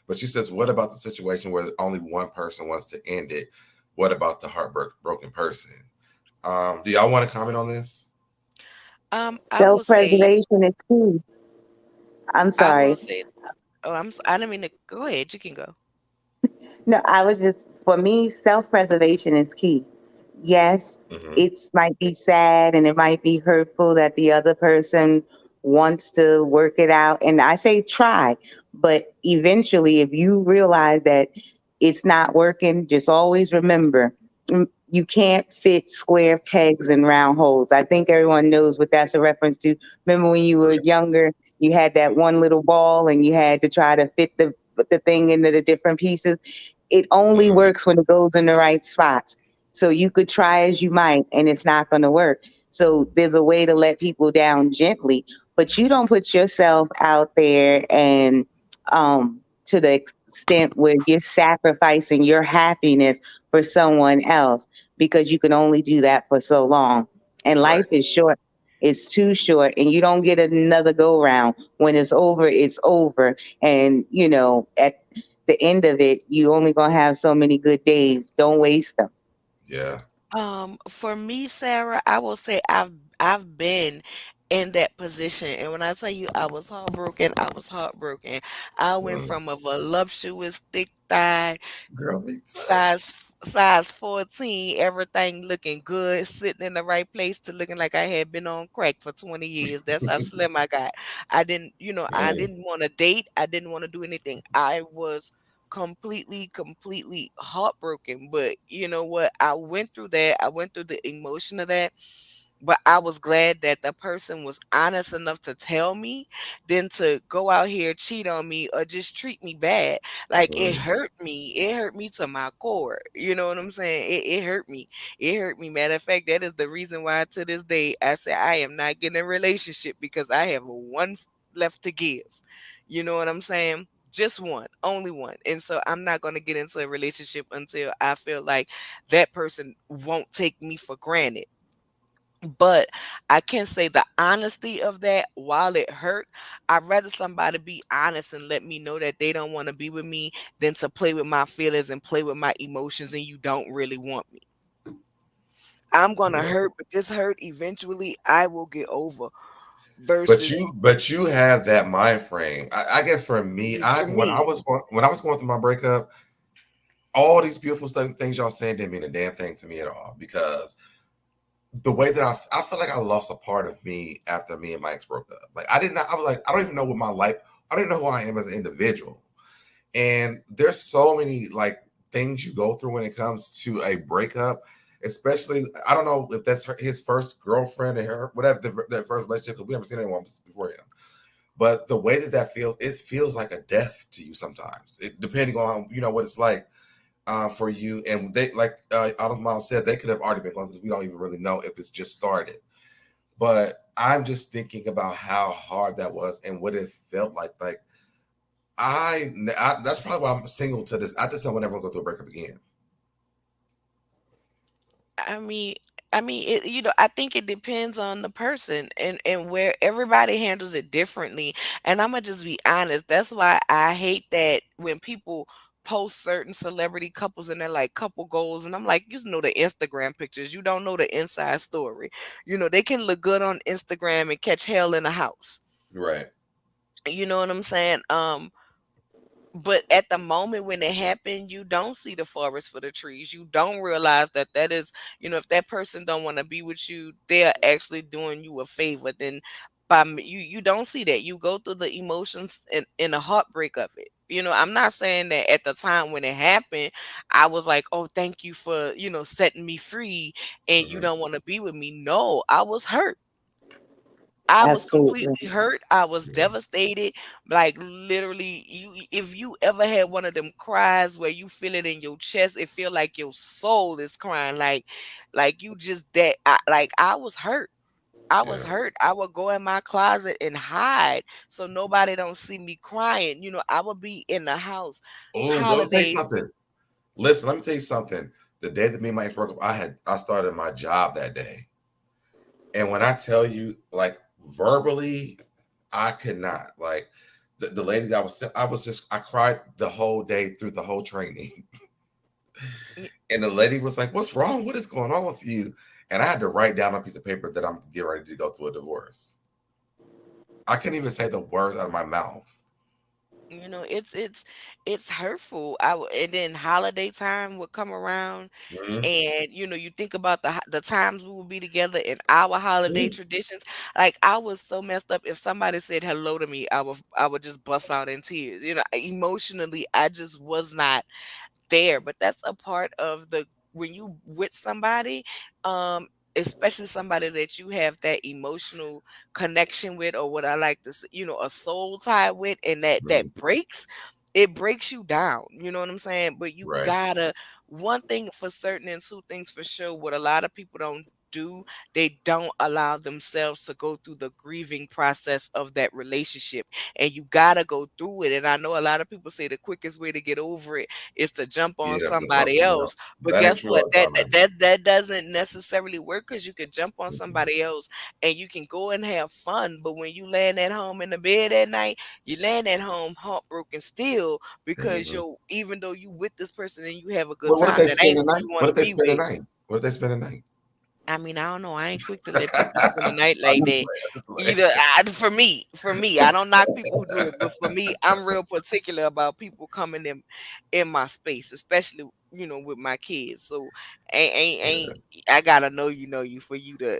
But she says, "What about the situation where only one person wants to end it? What about the heartbroken person?" Do y'all want to comment on this? I will say, Self-preservation is key. I'm I will sorry. say, oh, I didn't mean to go ahead. You can go. No, I was just, for me, self preservation is key. Yes, Hmm. it might be sad and it might be hurtful that the other person wants to work it out. And I say try, but eventually, if you realize that it's not working, just always remember, you can't fit square pegs in round holes. I think everyone knows what that's a reference to. Remember when you were younger, you had that one little ball and you had to try to fit the thing into the different pieces. It only Hmm. works when it goes in the right spots. So you could try as you might, and it's not going to work. So there's a way to let people down gently, but you don't put yourself out there and to the extent where you're sacrificing your happiness for someone else, because you can only do that for so long. And Right. life is short. It's too short, and you don't get another go round. When it's over, it's over. And at the end of it, you only gonna have so many good days. Don't waste them. Yeah. For me, Sarah, I will say I've been in that position. And when I tell you I was heartbroken, I was heartbroken. I went Mm. from a voluptuous, thick thigh, Girl, me too. size 14, everything looking good, sitting in the right place, to looking like I had been on crack for 20 years. That's how slim I got. I didn't, I Mm. didn't want to date. I didn't want to do anything. I was completely heartbroken. But you know what? I went through that. I went through the emotion of that. But I was glad that the person was honest enough to tell me than to go out here, cheat on me, or just treat me bad. Like, it Mm. hurt me. It hurt me to my core. You know what I'm saying? It hurt me. It hurt me. Matter of fact, that is the reason why to this day I say I am not getting a relationship, because I have one left to give. You know what I'm saying? Just one, only one. And so I'm not going to get into a relationship until I feel like that person won't take me for granted. But I can say the honesty of that, while it hurt, I'd rather somebody be honest and let me know that they don't want to be with me than to play with my feelings and play with my emotions and you don't really want me. I'm gonna Yeah. hurt, but this hurt eventually I will get over. But Versus you have that mind frame. I guess for me, for me, when I was going through my breakup, all these beautiful stuff, things y'all saying didn't mean a damn thing to me at all, because the way that I feel like I lost a part of me after me and my ex broke up. Like, I did not. I was like, I don't even know what my life. I don't even know who I am as an individual. And there's so many like things you go through when it comes to a breakup. Especially, I don't know if that's his first girlfriend and her whatever that first relationship, because we never seen anyone before him. But the way that that feels, it feels like a death to you sometimes. Depending on what it's like for you. And they, like Autumn's mom said, they could have already been going through this. We don't even really know if it's just started. But I'm just thinking about how hard that was and what it felt like. Like, I that's probably why I'm single to this. I just don't want everyone to go through a breakup again. I mean, I think it depends on the person, and where everybody handles it differently. And I'm gonna just be honest. That's why I hate that when people post certain celebrity couples and they're like couple goals, and I'm like, you know the Instagram pictures, you don't know the inside story. They can look good on Instagram and catch hell in a house. Right. You know what I'm saying? But at the moment when it happened, you don't see the forest for the trees. You don't realize that is, if that person don't want to be with you, they're actually doing you a favor. Then you don't see that. You go through the emotions and the heartbreak of it. I'm not saying that at the time when it happened, I was like, oh, thank you for, setting me free and you Mhm. don't want to be with me. No, I was hurt. I was Absolutely. completely hurt. I was devastated. Like, literally, if you ever had one of them cries where you feel it in your chest, it feel like your soul is crying. Like you just that. I was hurt. I was Yeah. hurt. I would go in my closet and hide so nobody don't see me crying. I would be in the house, Oh, let me tell you holidays. something. Listen, let me tell you something. The day that me and my ex broke up, I started my job that day. And when I tell you, like, verbally, I could not. Like, the lady that I cried the whole day through the whole training. And the lady was like, "What's wrong? What is going on with you?" And I had to write down on a piece of paper that I'm getting ready to go through a divorce. I couldn't even say the words out of my mouth. It's hurtful. And then holiday time would come around, Mhm. and you think about the times we would be together in our holiday traditions. Like, I was so messed up. If somebody said hello to me, I would just bust out in tears. Emotionally, I just was not there. But that's a part of the when you with somebody, especially somebody that you have that emotional connection with, or what I like to say, a soul tie with, and that Mhm. breaks. It breaks you down, you know what I'm saying? But you Right. gotta, one thing for certain and two things for sure, what a lot of people don't do, they don't allow themselves to go through the grieving process of that relationship. And you gotta go through it. And I know a lot of people say the quickest way to get over it is to jump on Yeah, for somebody something else. else. But That ain't guess true what? all the That time, that man. that, that doesn't necessarily work, because you can jump on Mhm. somebody else and you can go and have fun. But when you land at home in the bed at night, you land at home heartbroken still, because Mhm. even though you with this person and you have a good Well, what if time, they that spend ain't the who night? you What want to if they be spend the with. night? What if they spend the night? I mean, I don't know. I ain't quick to let people spend the night like that. Either for me, I don't knock people who do it, but for me, I'm real particular about people coming in my space, especially with my kids. So ain't I gotta know you for you to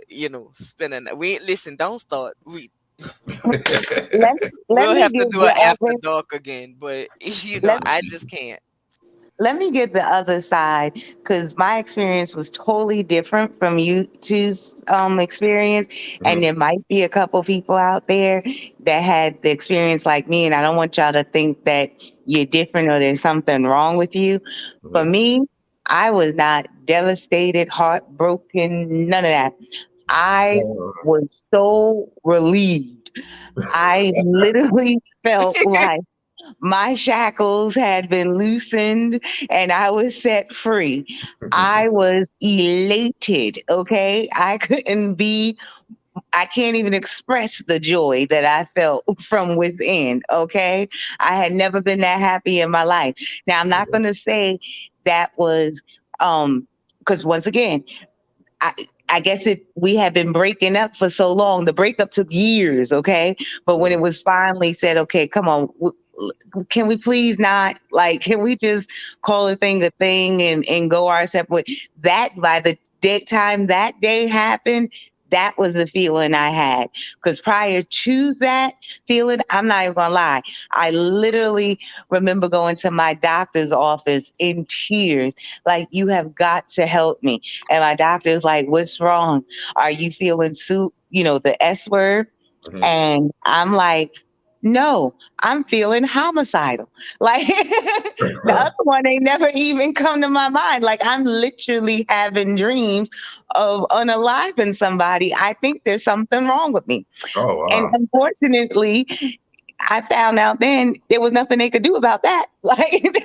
spend a night. We ain't listen. Don't start. let let We'll me have to give do an the after other dark again, but let I just can't. let me get the other side, because my experience was totally different from you two's experience, and Mhm, there might be a couple people out there that had the experience like me, and I don't want y'all to think that you're different or there's something wrong with you. For mhm. me, I was not devastated, heartbroken, none of that. I was so relieved. I literally felt like my shackles had been loosened and I was set free. I was elated, okay? I can't even express the joy that I felt from within, okay? I had never been that happy in my life. Now, I'm not going to say that was because once again, I, I guess we had been breaking up for so long. The breakup took years, okay? But when it Mhm. was finally said, okay, come on, can we please not, like, can we just call a thing and go our separate way? That by the time that day happened, that was the feeling I had. Because prior to that feeling, I'm not even gonna lie, I literally remember going to my doctor's office in tears, like, you have got to help me. And my doctor's like, what's wrong? Are you feeling the S word? Mhm. And I'm like, no, I'm feeling homicidal. Like the other one ain't never even come to my mind. Like, I'm literally having dreams of unaliving somebody. I think there's something wrong with me. Oh And wow. unfortunately, I found out then there was nothing they could do about that. Like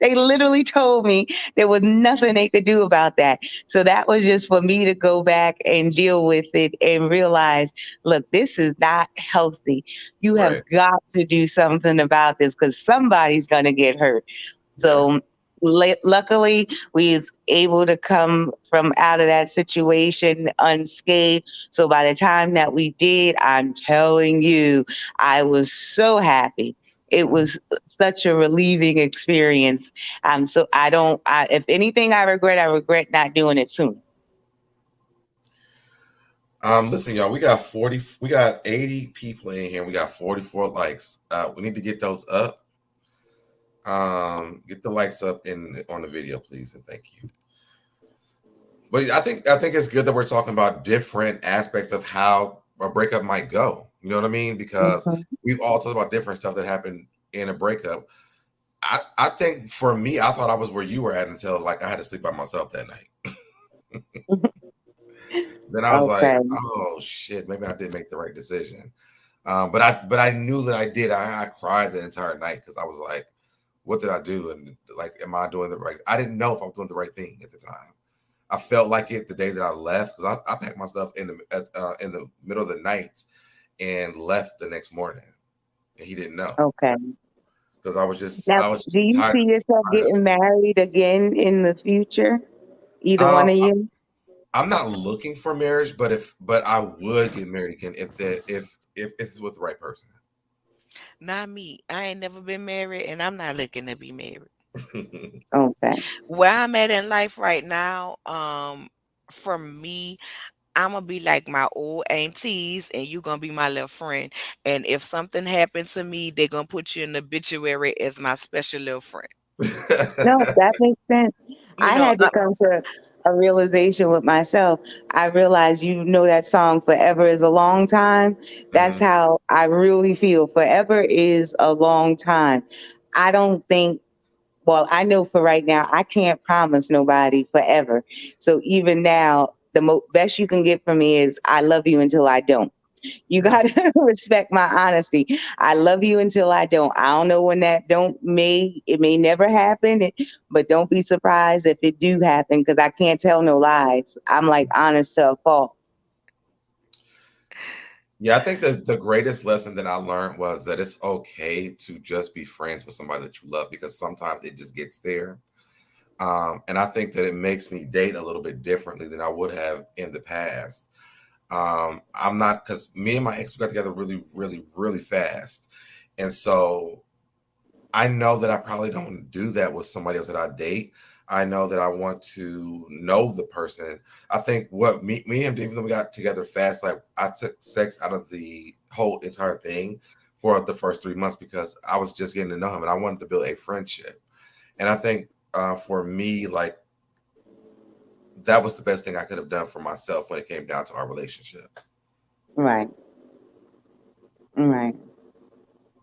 they literally told me there was nothing they could do about that. So that was just for me to go back and deal with it and realize, look, this is not healthy. You have Right. got to do something about this because somebody's gonna get hurt. Yeah. So luckily, we was able to come from out of that situation unscathed. So by the time that we did, I'm telling you, I was so happy. It was such a relieving experience. So I don't. If anything, I regret not doing it soon. Listen, y'all, we got 80 people in here. We got 44 likes. We need to get those up. Get the likes up on the video, please, and thank you. But I think it's good that we're talking about different aspects of how a breakup might go. You know what I mean? Because Mhm. we've all talked about different stuff that happened in a breakup. I think for me, I thought I was where you were at until like I had to sleep by myself that night. Then I was like, Okay. oh shit, maybe I did make the right decision. But I knew that I did. I cried the entire night because I was like, what did I do? And like, am I doing the right? I didn't know if I was doing the right thing at the time. I felt like it the day that I left because I packed my stuff in the middle of the night and left the next morning, and he didn't know Okay. because Now, I was do just you tired. see yourself getting married again in the future? Either one Um, of you? I'm not looking for marriage, but I would get married again if it's with the right person. Not me. I ain't never been married, and I'm not looking to be married. Okay. Where I'm at in life right now, for me, I'm gonna be like my old aunties, and you gonna be my little friend. And if something happened to me, they're gonna put you in the obituary as my special little friend. No, that makes sense. You I know, had to come to a realization with myself. I realized, that song "Forever is a Long Time." That's Mhm. how I really feel. Forever is a long time. I don't think. Well, I know for right now, I can't promise nobody forever. So even now, the best you can get from me is "I love you until I don't." You Right. gotta respect my honesty. I love you until I don't. I don't know when that don't it may never happen, but don't be surprised if it do happen because I can't tell no lies. I'm like honest to a fault. Yeah, I think that the greatest lesson that I learned was that it's okay to just be friends with somebody that you love because sometimes it just gets there. And I think that it makes me date a little bit differently than I would have in the past. I'm not, because me and my ex got together really, really, really fast. And so I know that I probably don't want to do that with somebody else that I date. I know that I want to know the person. I think what me and even though we got together fast, like I took sex out of the whole entire thing for the first 3 months because I was just getting to know him and I wanted to build a friendship. And I think for me, like that was the best thing I could have done for myself when it came down to our relationship. Right. Right.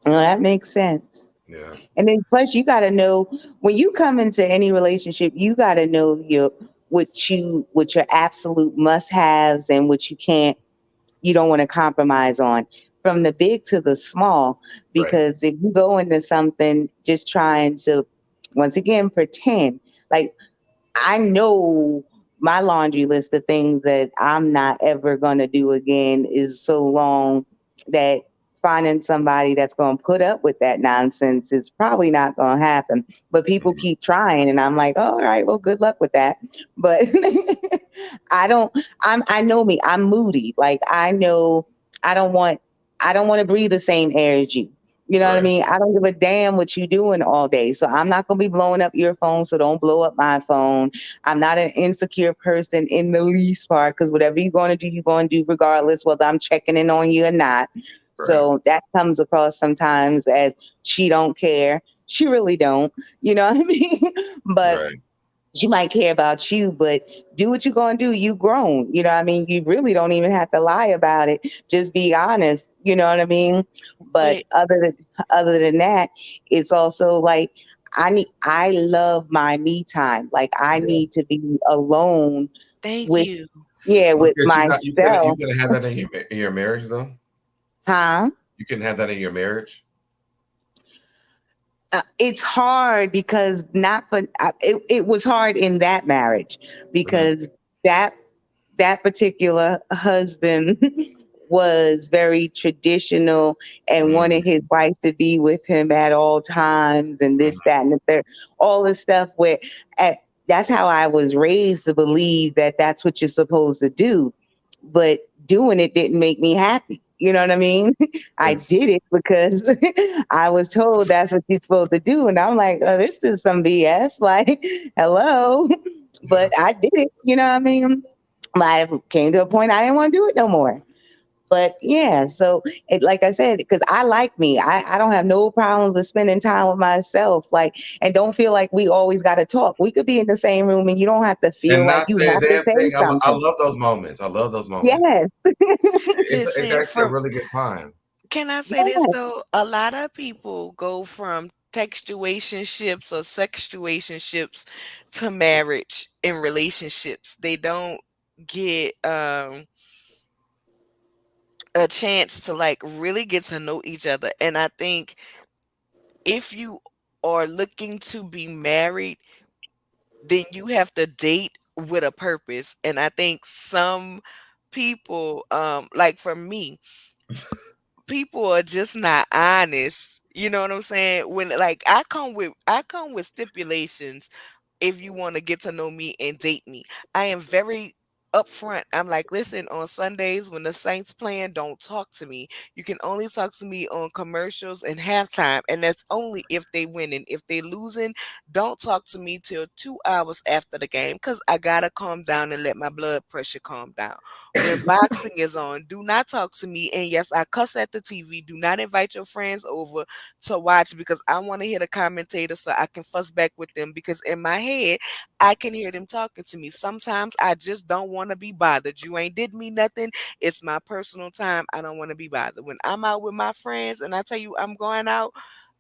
Well, that makes sense. Yeah. And then plus you gotta know when you come into any relationship, you gotta know what your absolute must haves and what you don't want to compromise on. From the big to the small. Right. Because if you go into something just trying to once again pretend, like I know my laundry list of things that I'm not ever going to do again is so long that finding somebody that's going to put up with that nonsense is probably not going to happen. But people Mhm. keep trying, and I'm like, oh, all right, well, good luck with that. But I don't. I know me. I'm moody. Like I know I don't want. I don't want to breathe the same air as you. You know what I Right. mean? I don't give a damn what you doing all day. So I'm not gonna be blowing up your phone. So don't blow up my phone. I'm not an insecure person in the least part because whatever you're gonna do, you're gonna do regardless whether I'm checking in on you or not. Right. So that comes across sometimes as she don't care. She really don't. You know what I mean? But Right. she might care about you, but do what you're going to do. You grown. You know what I mean? You really don't even have to lie about it. Just be honest. You know what I mean? But Wait, other than that, it's also like I love my me time. Like I Yeah. need to be alone thank with you. But with could you not? You myself. couldn't have that in your marriage though. Huh? You couldn't have that in your marriage. It's hard because not for it was hard in that marriage Hmm. because that that particular husband was very traditional and wanted Hmm. his wife to be with him at all times and this, that, and the third. All this stuff where at, that's how I was raised to believe that that's what you're supposed to do. But doing it didn't make me happy. You know what I mean? I It's did it because I was told that's what you're supposed to do. And I'm like, oh, this is some BS. Like, hello. yeah. But I did it. You know what I mean? I came to a point I didn't want to do it no more. But yeah, so like I said, because I like me, I don't have no problems with spending time with myself. Like, and don't feel like we always got to talk. We could be in the same room, and you don't have to feel And like not you say a have to damn say thing. I something. love those moments. I love those moments. Yes, It's Listen, actually a for really good time. can I say this yes, though? A lot of people go from textuationships or sextuationships to marriage and relationships. They don't get a chance to like really get to know each other. And I think if you are looking to be married, then you have to date with a purpose. And I think some people, like for me, people are just not honest. You know what I'm saying? When like I come with stipulations if you want to get to know me and date me. I am very upfront. I'm like, listen, on Sundays when the Saints playing, don't talk to me. You can only talk to me on commercials and halftime, and that's only if they winning. If they losing, don't talk to me till 2 hours after the game because I gotta calm down and let my blood pressure calm down. When boxing is on, do not talk to me. And yes, I cuss at the TV. Do not invite your friends over to watch because I want to hear the commentator so I can fuss back with them because in my head, I can hear them talking to me. Sometimes I just don't want to be bothered. You ain't did me nothing. It's my personal time. I don't want to be bothered. When I'm out with my friends and I tell you I'm going out,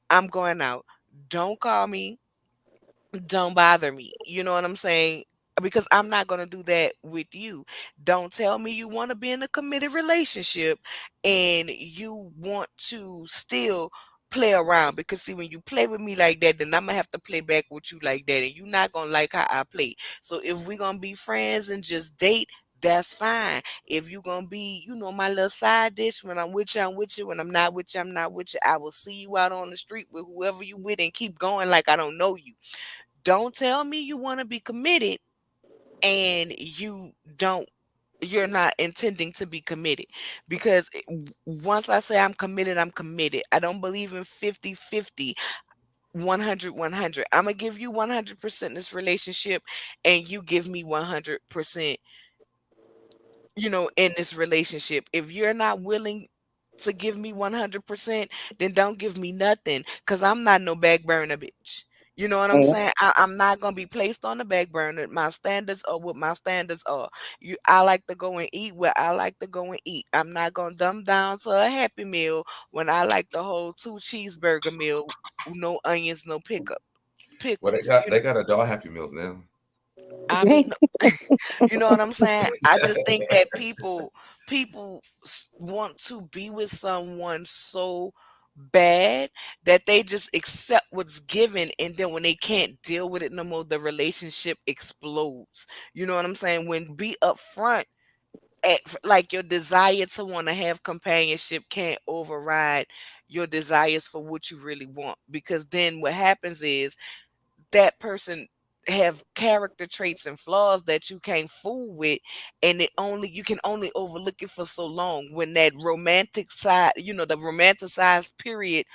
I'm going out. Don't call me, don't bother me. You know what I'm saying? Because I'm not going to do that with you. Don't tell me you want to be in a committed relationship and you want to still play around because see when you play with me like that then I'm gonna have to play back with you like that and you're not gonna like how I play. So if we're gonna be friends and just date, that's fine. If you're gonna be, my little side dish, when I'm with you, I'm with you. When I'm not with you, I'm not with you. I will see you out on the street with whoever you with and keep going like I don't know you. Don't tell me you want to be committed and you're not intending to be committed, because once I say I'm committed, I'm committed. I don't believe in 50-50, 100-100. I'm gonna give you 100% in this relationship, and you give me 100%, in this relationship. If you're not willing to give me 100%, then don't give me nothing, because I'm not no back burner bitch. You know what I'm Yeah. saying? I'm not gonna be placed on the back burner. My standards are what my standards are. I like to go and eat where I like to go and eat. I'm not gonna dumb down to a Happy Meal when I like the whole 2 cheeseburger meal, no onions, no Well, pickles. they got adult Happy Meals now. I mean, you know what I'm saying? I just think that people want to be with someone so bad that they just accept what's given, and then when they can't deal with it no more, the relationship explodes. You know what I'm saying? When be upfront, like your desire to want to have companionship can't override your desires for what you really want, because then what happens is that person have character traits and flaws that you can't fool with, and you can only overlook it for so long. When that romantic side, the romanticized period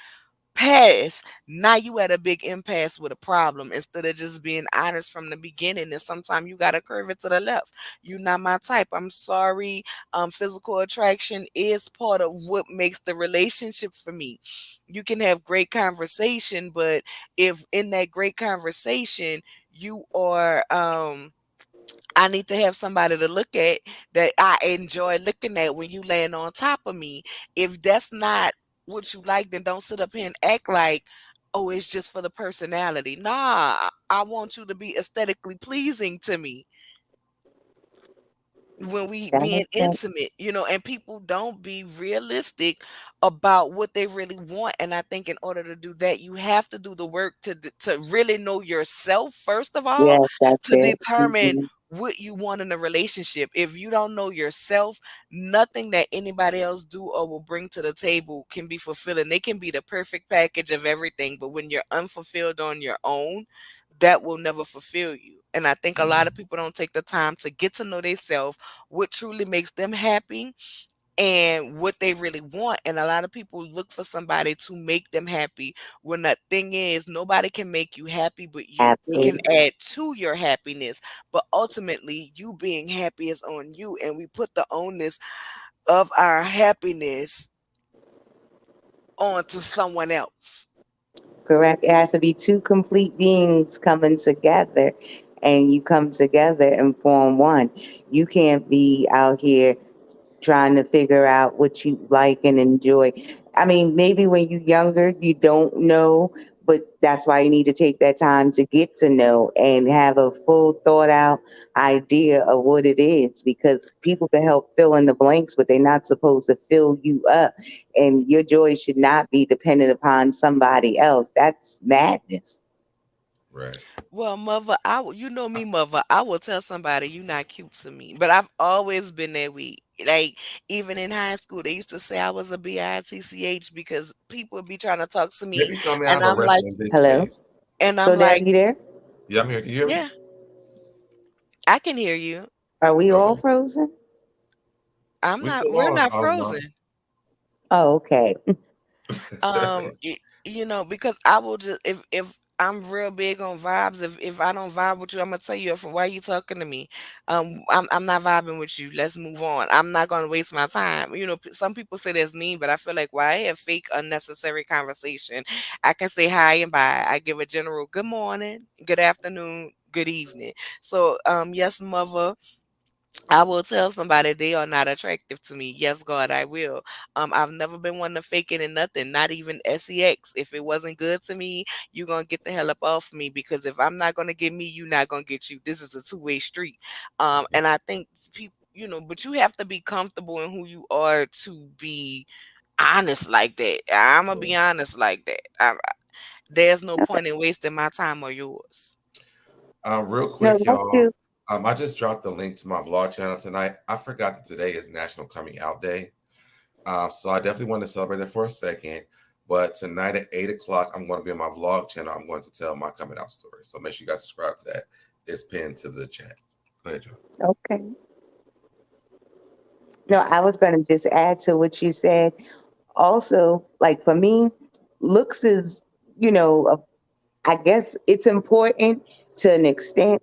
pass, now you at a big impasse with a problem, instead of just being honest from the beginning. And sometimes you gotta curve it to the left. You not my type, I'm sorry. Physical attraction is part of what makes the relationship for me. You can have great conversation, but if in that great conversation you are I need to have somebody to look at that I enjoy looking at when you laying on top of me. If that's not what you like, then don't sit up here and act like, oh, it's just for the personality. Nah, I want you to be aesthetically pleasing to me when we That being makes sense. intimate, and people don't be realistic about what they really want. And I think in order to do that, you have to do the work to really know yourself first of all, Yes, that's to it. determine Hmm. what you want in a relationship. If you don't know yourself, nothing that anybody else do or will bring to the table can be fulfilling. They can be the perfect package of everything, but when you're unfulfilled on your own, that will never fulfill you. And I think a lot of people don't take the time to get to know themselves, what truly makes them happy, and what they really want. And a lot of people look for somebody to make them happy, when the thing is, nobody can make you happy but you. They can Absolutely. add to your happiness, but ultimately you being happy is on you, and we put the onus of our happiness onto someone else. Correct. It has to be two complete beings coming together, and you come together and form one. You can't be out here trying to figure out what you like and enjoy. I mean, maybe when you're younger, you don't know, but that's why you need to take that time to get to know and have a full thought out idea of what it is, because people can help fill in the blanks, but they're not supposed to fill you up. And your joy should not be dependent upon somebody else. That's madness. Right. Well, mother, you know me, mother. I will tell somebody you not cute to me, but I've always been that way. Like even in high school, they used to say I was a bitch because people would be trying to talk to me, Maybe tell me I and have a I'm like, resting bitch Hello? face. So, Deb, you there? Yeah, I'm here. Can you hear me? yeah, I can hear you. Are we all Okay. frozen? We still We're on, not Mom. frozen. Oh, okay. Because I will just, if I'm real big on vibes, if I don't vibe with you, I'm gonna tell you, why you talking to me? I'm not vibing with you. Let's move on. I'm not gonna waste my time. Some people say that's mean, but I feel like, why have fake unnecessary conversation? I can say hi and bye. I give a general good morning, good afternoon, good evening. So yes, mother, I will tell somebody they are not attractive to me. Yes, God, I will. I've never been one to fake it in nothing, not even sex. If it wasn't good to me, you gonna get the hell up off me, because if I'm not gonna get me, you not gonna get you. This is a two-way street. And I think people, but you have to be comfortable in who you are to be honest like that. I'm gonna be honest like that. There's no point in wasting my time or yours. Real No, quick, that's y'all. true. I just dropped the link to my vlog channel tonight. I forgot that today is National Coming Out Day. So I definitely want to celebrate that for a second. But tonight at 8 o'clock, I'm going to be on my vlog channel. I'm going to tell my coming out story. So make sure you guys subscribe to that. It's pinned to the chat. Go ahead, Joe. Okay. No, I was going to just add to what you said. Also, like for me, looks is, I guess it's important to an extent.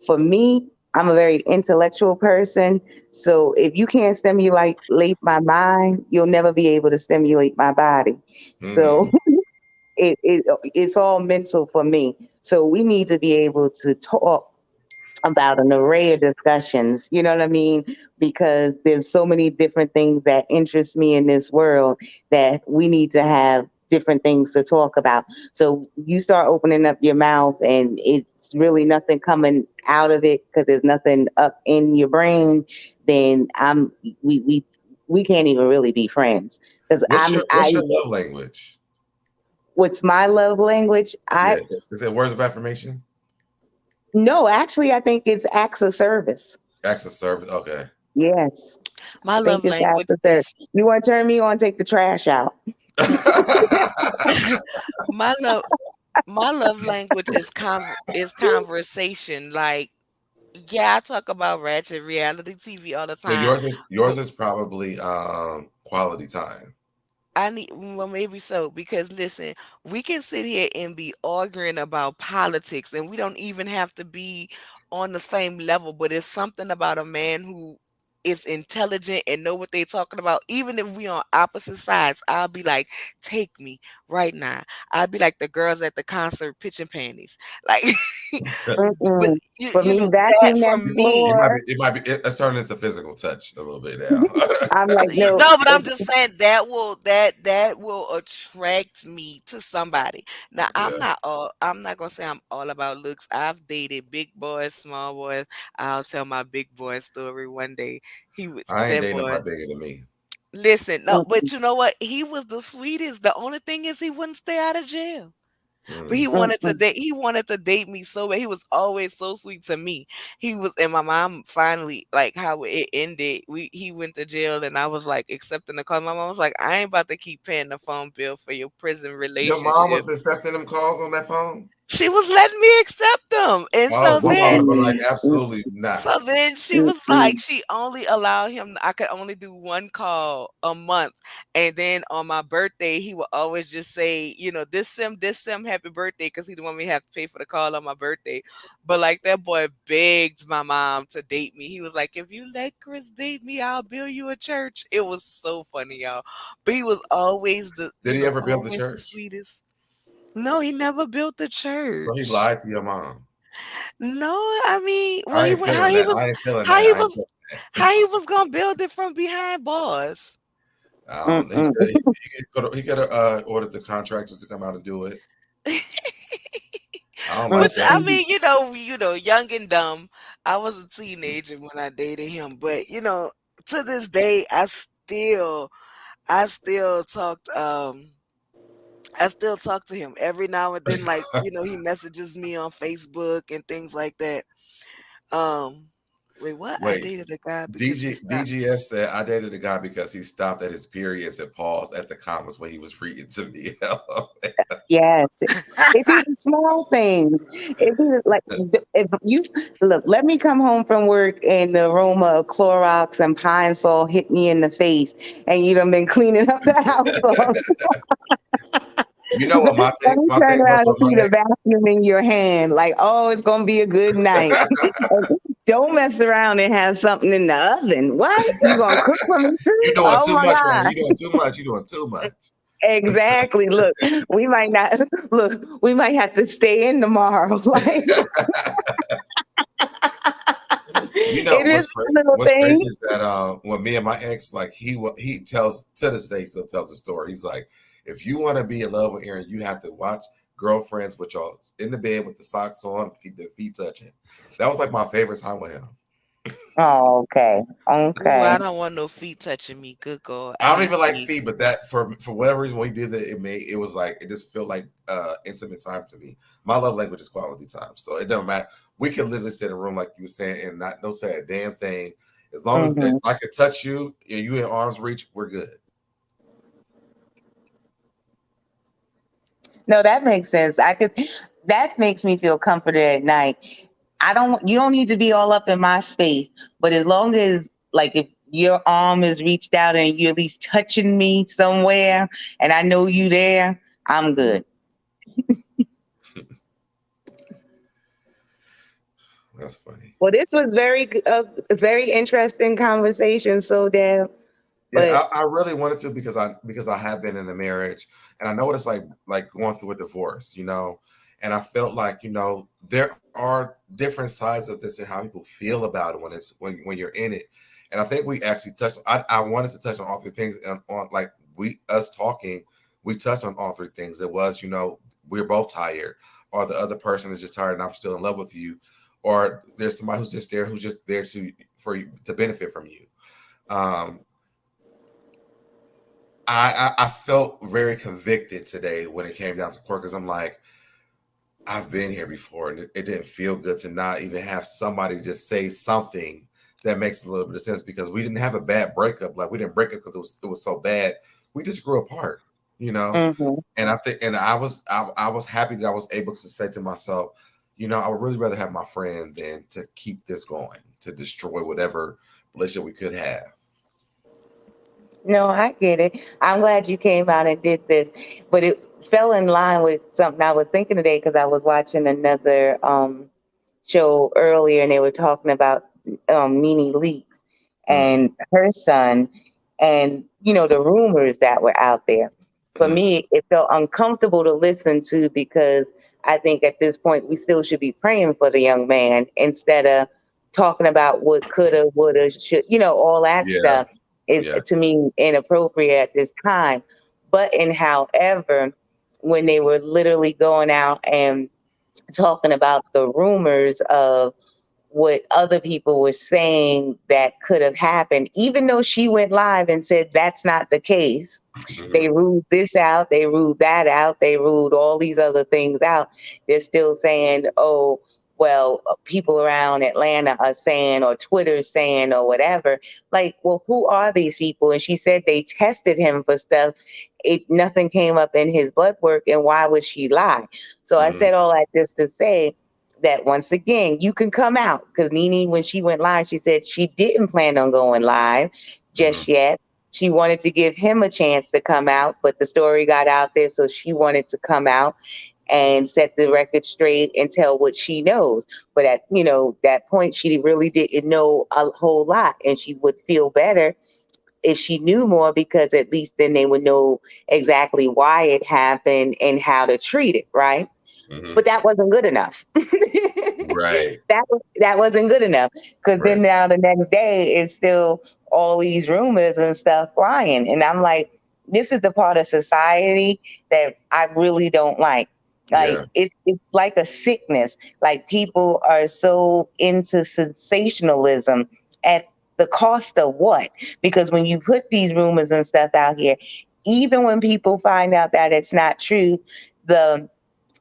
For me, I'm a very intellectual person. So if you can't stimulate my mind, you'll never be able to stimulate my body. So Mm. it's all mental for me. So we need to be able to talk about an array of discussions, you know what I mean? Because there's so many different things that interest me in this world that we need to have different things to talk about. So you start opening up your mouth and it's really nothing coming out of it because there's nothing up in your brain, then we can't even really be friends. Because What's your love language? what's my love language? Yeah, is it words of affirmation? No, actually, I think it's acts of service. Acts of service. Okay. Yes, My I think love it's acts language of service. is You want to turn me on? Take the trash out. my love my love language is conversation. Like, yeah, I talk about ratchet reality TV all the So time. yours is probably quality time. Well, maybe so, because listen, we can sit here and be arguing about politics, and we don't even have to be on the same level, but it's something about a man who is intelligent and know what they're talking about. Even if we on opposite sides, I'll be like, take me right now. I'll be like the girls at the concert pitching panties. Like, but Mm-mm. you, For you me, know, that vacuum for that me. floor. It's turning into physical touch a little bit now. I'm like, no. No, but I'm just saying that will attract me to somebody. Now, Yeah. I'm not gonna say I'm all about looks. I've dated big boys, small boys. I'll tell my big boy story one day. He was I ain't that dating boy. nobody bigger than me. Listen, no, but Mm-mm, you know what? He was the sweetest. The only thing is he wouldn't stay out of jail. But Mm. he wanted to date me so bad. He was always so sweet to me. He was, and my mom finally, like how it ended, he went to jail and I was like accepting the call. My mom was like, I ain't about to keep paying the phone bill for your prison Your mom relationship. was accepting them calls on that phone? She was letting me accept them. And Oh, so my mom would then have been like, mm-mm, absolutely not. she was like, mm-mm. she only allowed him, I could only do one call a month. And then on my birthday, he would always just say, this sim, happy birthday, because he didn't want me to have to pay for the call on my birthday. But like that boy begged my mom to date me. He was like, if you let Chris date me, I'll build you a church. It was so funny, y'all. But he was always Did he ever build the always the church? sweetest. No, he never built the So he church. lied to your mom. No, I mean, well, I he ain't went how feeling he that. was I ain't feeling how that. he I ain't was feeling how he was gonna build it from behind bars. Mm-mm. He could have ordered the contractors to come out and do it. I don't But like that. I Mm-mm. mean, young and dumb. I was a teenager when I dated him, but to this day, I still talked. I still talk to him every now and then. Like he messages me on Facebook and things like that. Um, wait, what? I Wait, dated a guy because he DG stopped. DGF said I dated a guy because he stopped at his periods and paused at the comments when he was reading to me. Yes. It be the small things. It be like if you look, let me come home from work and the aroma of Clorox and Pine Sol hit me in the face, and you done been cleaning up the house all. You know what my Let thing? me My turn thing was around and with see my the ex. vacuum in your hand. Like, oh, it's gonna be a good night. Don't mess around and have something in the oven. What? You gonna cook for me You too? doing Oh too my much, man. God. You doing too much. You doing too much. Exactly. Look, we might not look, we might have to stay in tomorrow. Like You know it is a little what's thing. crazy is that when me and my ex, like he tells to this day still tells the story. He's like, if you want to be in love with Aaron, you have to watch Girlfriends with y'all in the bed with the socks on, the feet touching. That was like my favorite time with him. Oh, okay. Ooh, Okay. I don't want no feet touching me. Good God, I I don't hate even like feet. feet, but that for whatever reason when he did that, it was like it just felt like intimate time to me. My love language is quality time, so it doesn't matter. We can literally sit in a room like you were saying and not no say a damn thing. As long as Hmm. I can touch you and you in arm's reach, we're good. No, that makes sense. That makes me feel comforted at night. You don't need to be all up in my space, but as long as, like, if your arm is reached out and you're at least touching me somewhere and I know you there, I'm good. That's funny. Well, this was a very interesting conversation, so damn. Yeah, But I really wanted to because I have been in a marriage and I know what it's like going through a divorce, and I felt like, there are different sides of this and how people feel about it when you're in it. And I think we actually touched, I wanted to touch on all three things, and on like us talking, we touched on all three things. It was, we're both tired, or the other person is just tired and I'm still in love with you, or there's somebody who's just there to benefit from you. I felt very convicted today when it came down to court, because I'm like, I've been here before, and it didn't feel good to not even have somebody just say something that makes a little bit of sense, because we didn't have a bad breakup. Like, we didn't break up because it was so bad. We just grew apart, mm-hmm. And I was happy that I was able to say to myself, I would really rather have my friend than to keep this going, to destroy whatever relationship we could have. No, I get it. I'm glad you came out and did this, but it fell in line with something I was thinking today, because I was watching another show earlier, and they were talking about Nene Leakes and her son, and the rumors that were out there. For me, it felt uncomfortable to listen to, because I think at this point we still should be praying for the young man instead of talking about what coulda, woulda, should, all that Yeah, stuff is, yeah. to me, inappropriate at this time. But in however, when they were literally going out and talking about the rumors of what other people were saying that could have happened, even though she went live and said that's not the case. They ruled this out, they ruled that out, they ruled all these other things out. They're still saying, oh, well, people around Atlanta are saying, or Twitter's saying, or whatever. Like, well, who are these people? And she said they tested him for stuff. Nothing came up in his blood work, and why would she lie? So I said all that just to say that, once again, you can come out, because Nene, when she went live, she said she didn't plan on going live just yet. She wanted to give him a chance to come out, but the story got out there, so she wanted to come out and set the record straight and tell what she knows. But at that point, she really didn't know a whole lot, and she would feel better if she knew more, because at least then they would know exactly why it happened and how to treat it, right? But that wasn't good enough. Right. That wasn't good enough, because then now the next day it's still all these rumors and stuff flying, and I'm like, this is the part of society that I really don't like. Like, it's like a sickness. Like, people are so into sensationalism at the cost of what? Because when you put these rumors and stuff out here, even when people find out that it's not true, the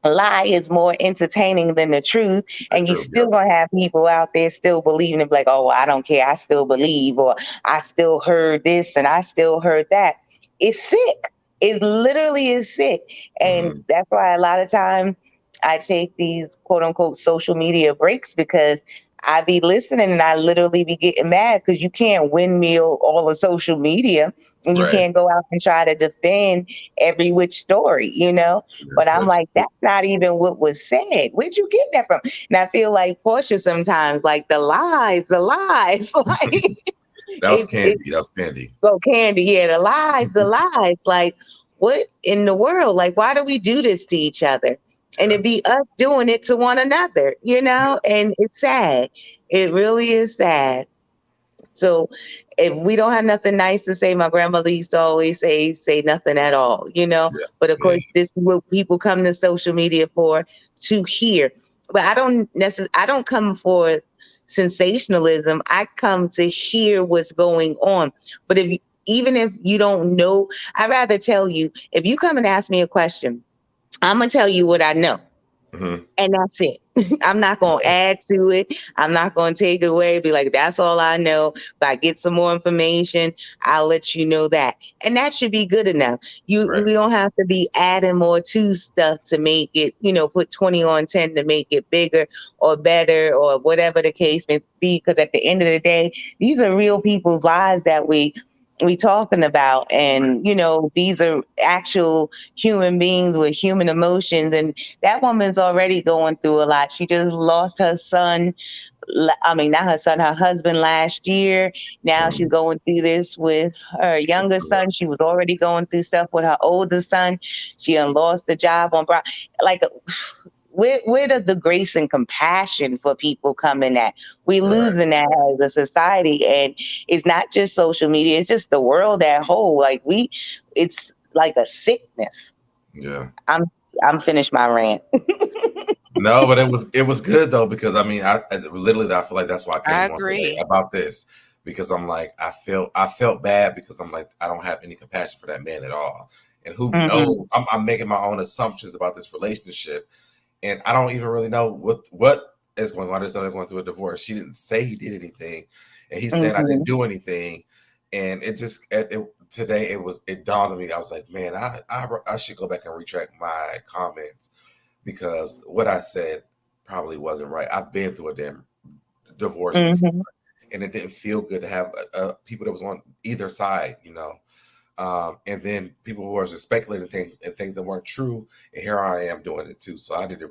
lie is more entertaining than the truth, and you still gonna have people out there still believing it, like, oh, well, I don't care, I still believe, or I still heard this and I still heard that. It's sick. It literally is sick. And that's why a lot of times I take these quote unquote social media breaks, because I be listening and I literally be getting mad, because you can't windmill all the social media, and you can't go out and try to defend every which story, But I'm like, that's not even what was said. Where'd you get that from? And I feel like Portia sometimes, like, the lies, like That was Candy. That was Candy. Oh, Candy, yeah, the lies. Like, what in the world? Like, why do we do this to each other? And it be us doing it to one another, and it's sad. It really is sad. So if we don't have nothing nice to say, my grandmother used to always say nothing at all, But of course, this is what people come to social media for, to hear. But I don't come for sensationalism. I come to hear what's going on. But even if you don't know, I'd rather tell you, if you come and ask me a question, I'm gonna tell you what I know. And that's it. I'm not going to add to it. I'm not going to take it away. Be like, that's all I know. If I get some more information, I'll let you know that. And that should be good enough. We don't have to be adding more to stuff to make it, put 20 on 10 to make it bigger or better or whatever the case may be. Because at the end of the day, these are real people's lives that we talking about, and these are actual human beings with human emotions, and that woman's already going through a lot. She just lost her son. I mean, not her son, her husband last year. Now she's going through this with her younger son. She was already going through stuff with her older son. She done lost the job on Brown. Like, where does the grace and compassion for people come in at? We losing that as a society, and it's not just social media; it's just the world at whole. Like it's like a sickness. Yeah, I'm finished my rant. no, but it was good though, because I mean, I literally I feel like that's why I I came on today agree. about this, because I'm like I felt bad, because I'm like I don't have any compassion for that man at all, and who knows? I'm making my own assumptions about this relationship. And I don't even really know what is going on. I just know they're going through a divorce. She didn't say he did anything, and he's saying I didn't do anything. And it just today it dawned on me. I was like, man, I should go back and retract my comments, because what I said probably wasn't right. I've been through a damn divorce before, and it didn't feel good to have people that was on either side, and then people who are just speculating things and things that weren't true, and here I am doing it too. So I need to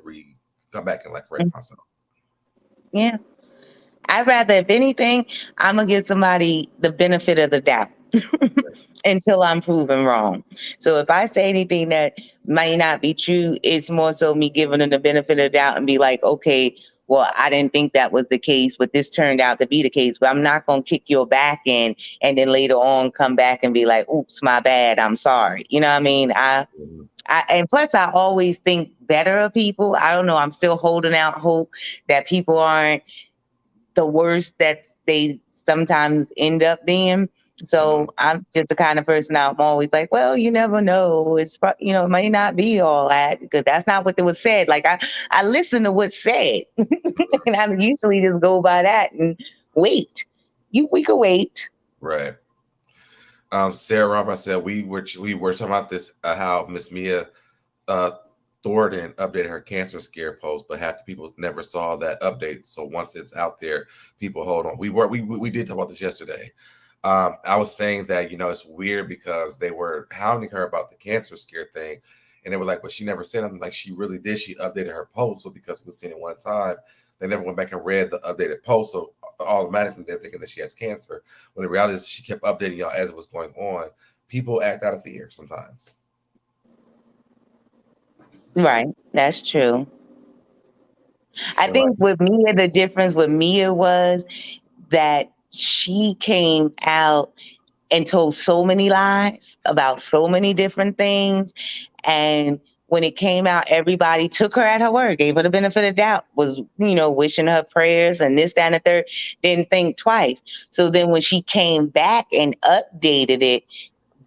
come back and correct myself. Yeah. I'd rather, if anything, I'm going to give somebody the benefit of the doubt until I'm proven wrong. So if I say anything that might not be true, it's more so me giving them the benefit of the doubt and be like, okay, well, I didn't think that was the case, but this turned out to be the case. But I'm not going to kick your back in and then later on come back and be like, oops, my bad, I'm sorry. You know what I mean? And plus, I always think better of people. I don't know. I'm still holding out hope that people aren't the worst that they sometimes end up being. So I'm just the kind of person I'm always like, well, you never know. It may not be all that, because that's not what it was said. Like I listen to what's said, and I usually just go by that and wait. We could wait. Right. Sarah Roberts said we were talking about this, how Miss Mia Thornton updated her cancer scare post, but half the people never saw that update. So once it's out there, people hold on. We did talk about this yesterday. I was saying that it's weird because they were hounding her about the cancer scare thing, and they were like, "But she never said anything." Like she really did. She updated her post, but because we've seen it one time, they never went back and read the updated post. So automatically they're thinking that she has cancer. When the reality is she kept updating y'all as it was going on. People act out of fear sometimes. Right. That's true. I think with Mia, the difference with Mia was that she came out and told so many lies about so many different things. And when it came out, everybody took her at her word, gave her the benefit of the doubt, was, wishing her prayers and this, that, and the third, didn't think twice. So then when she came back and updated it,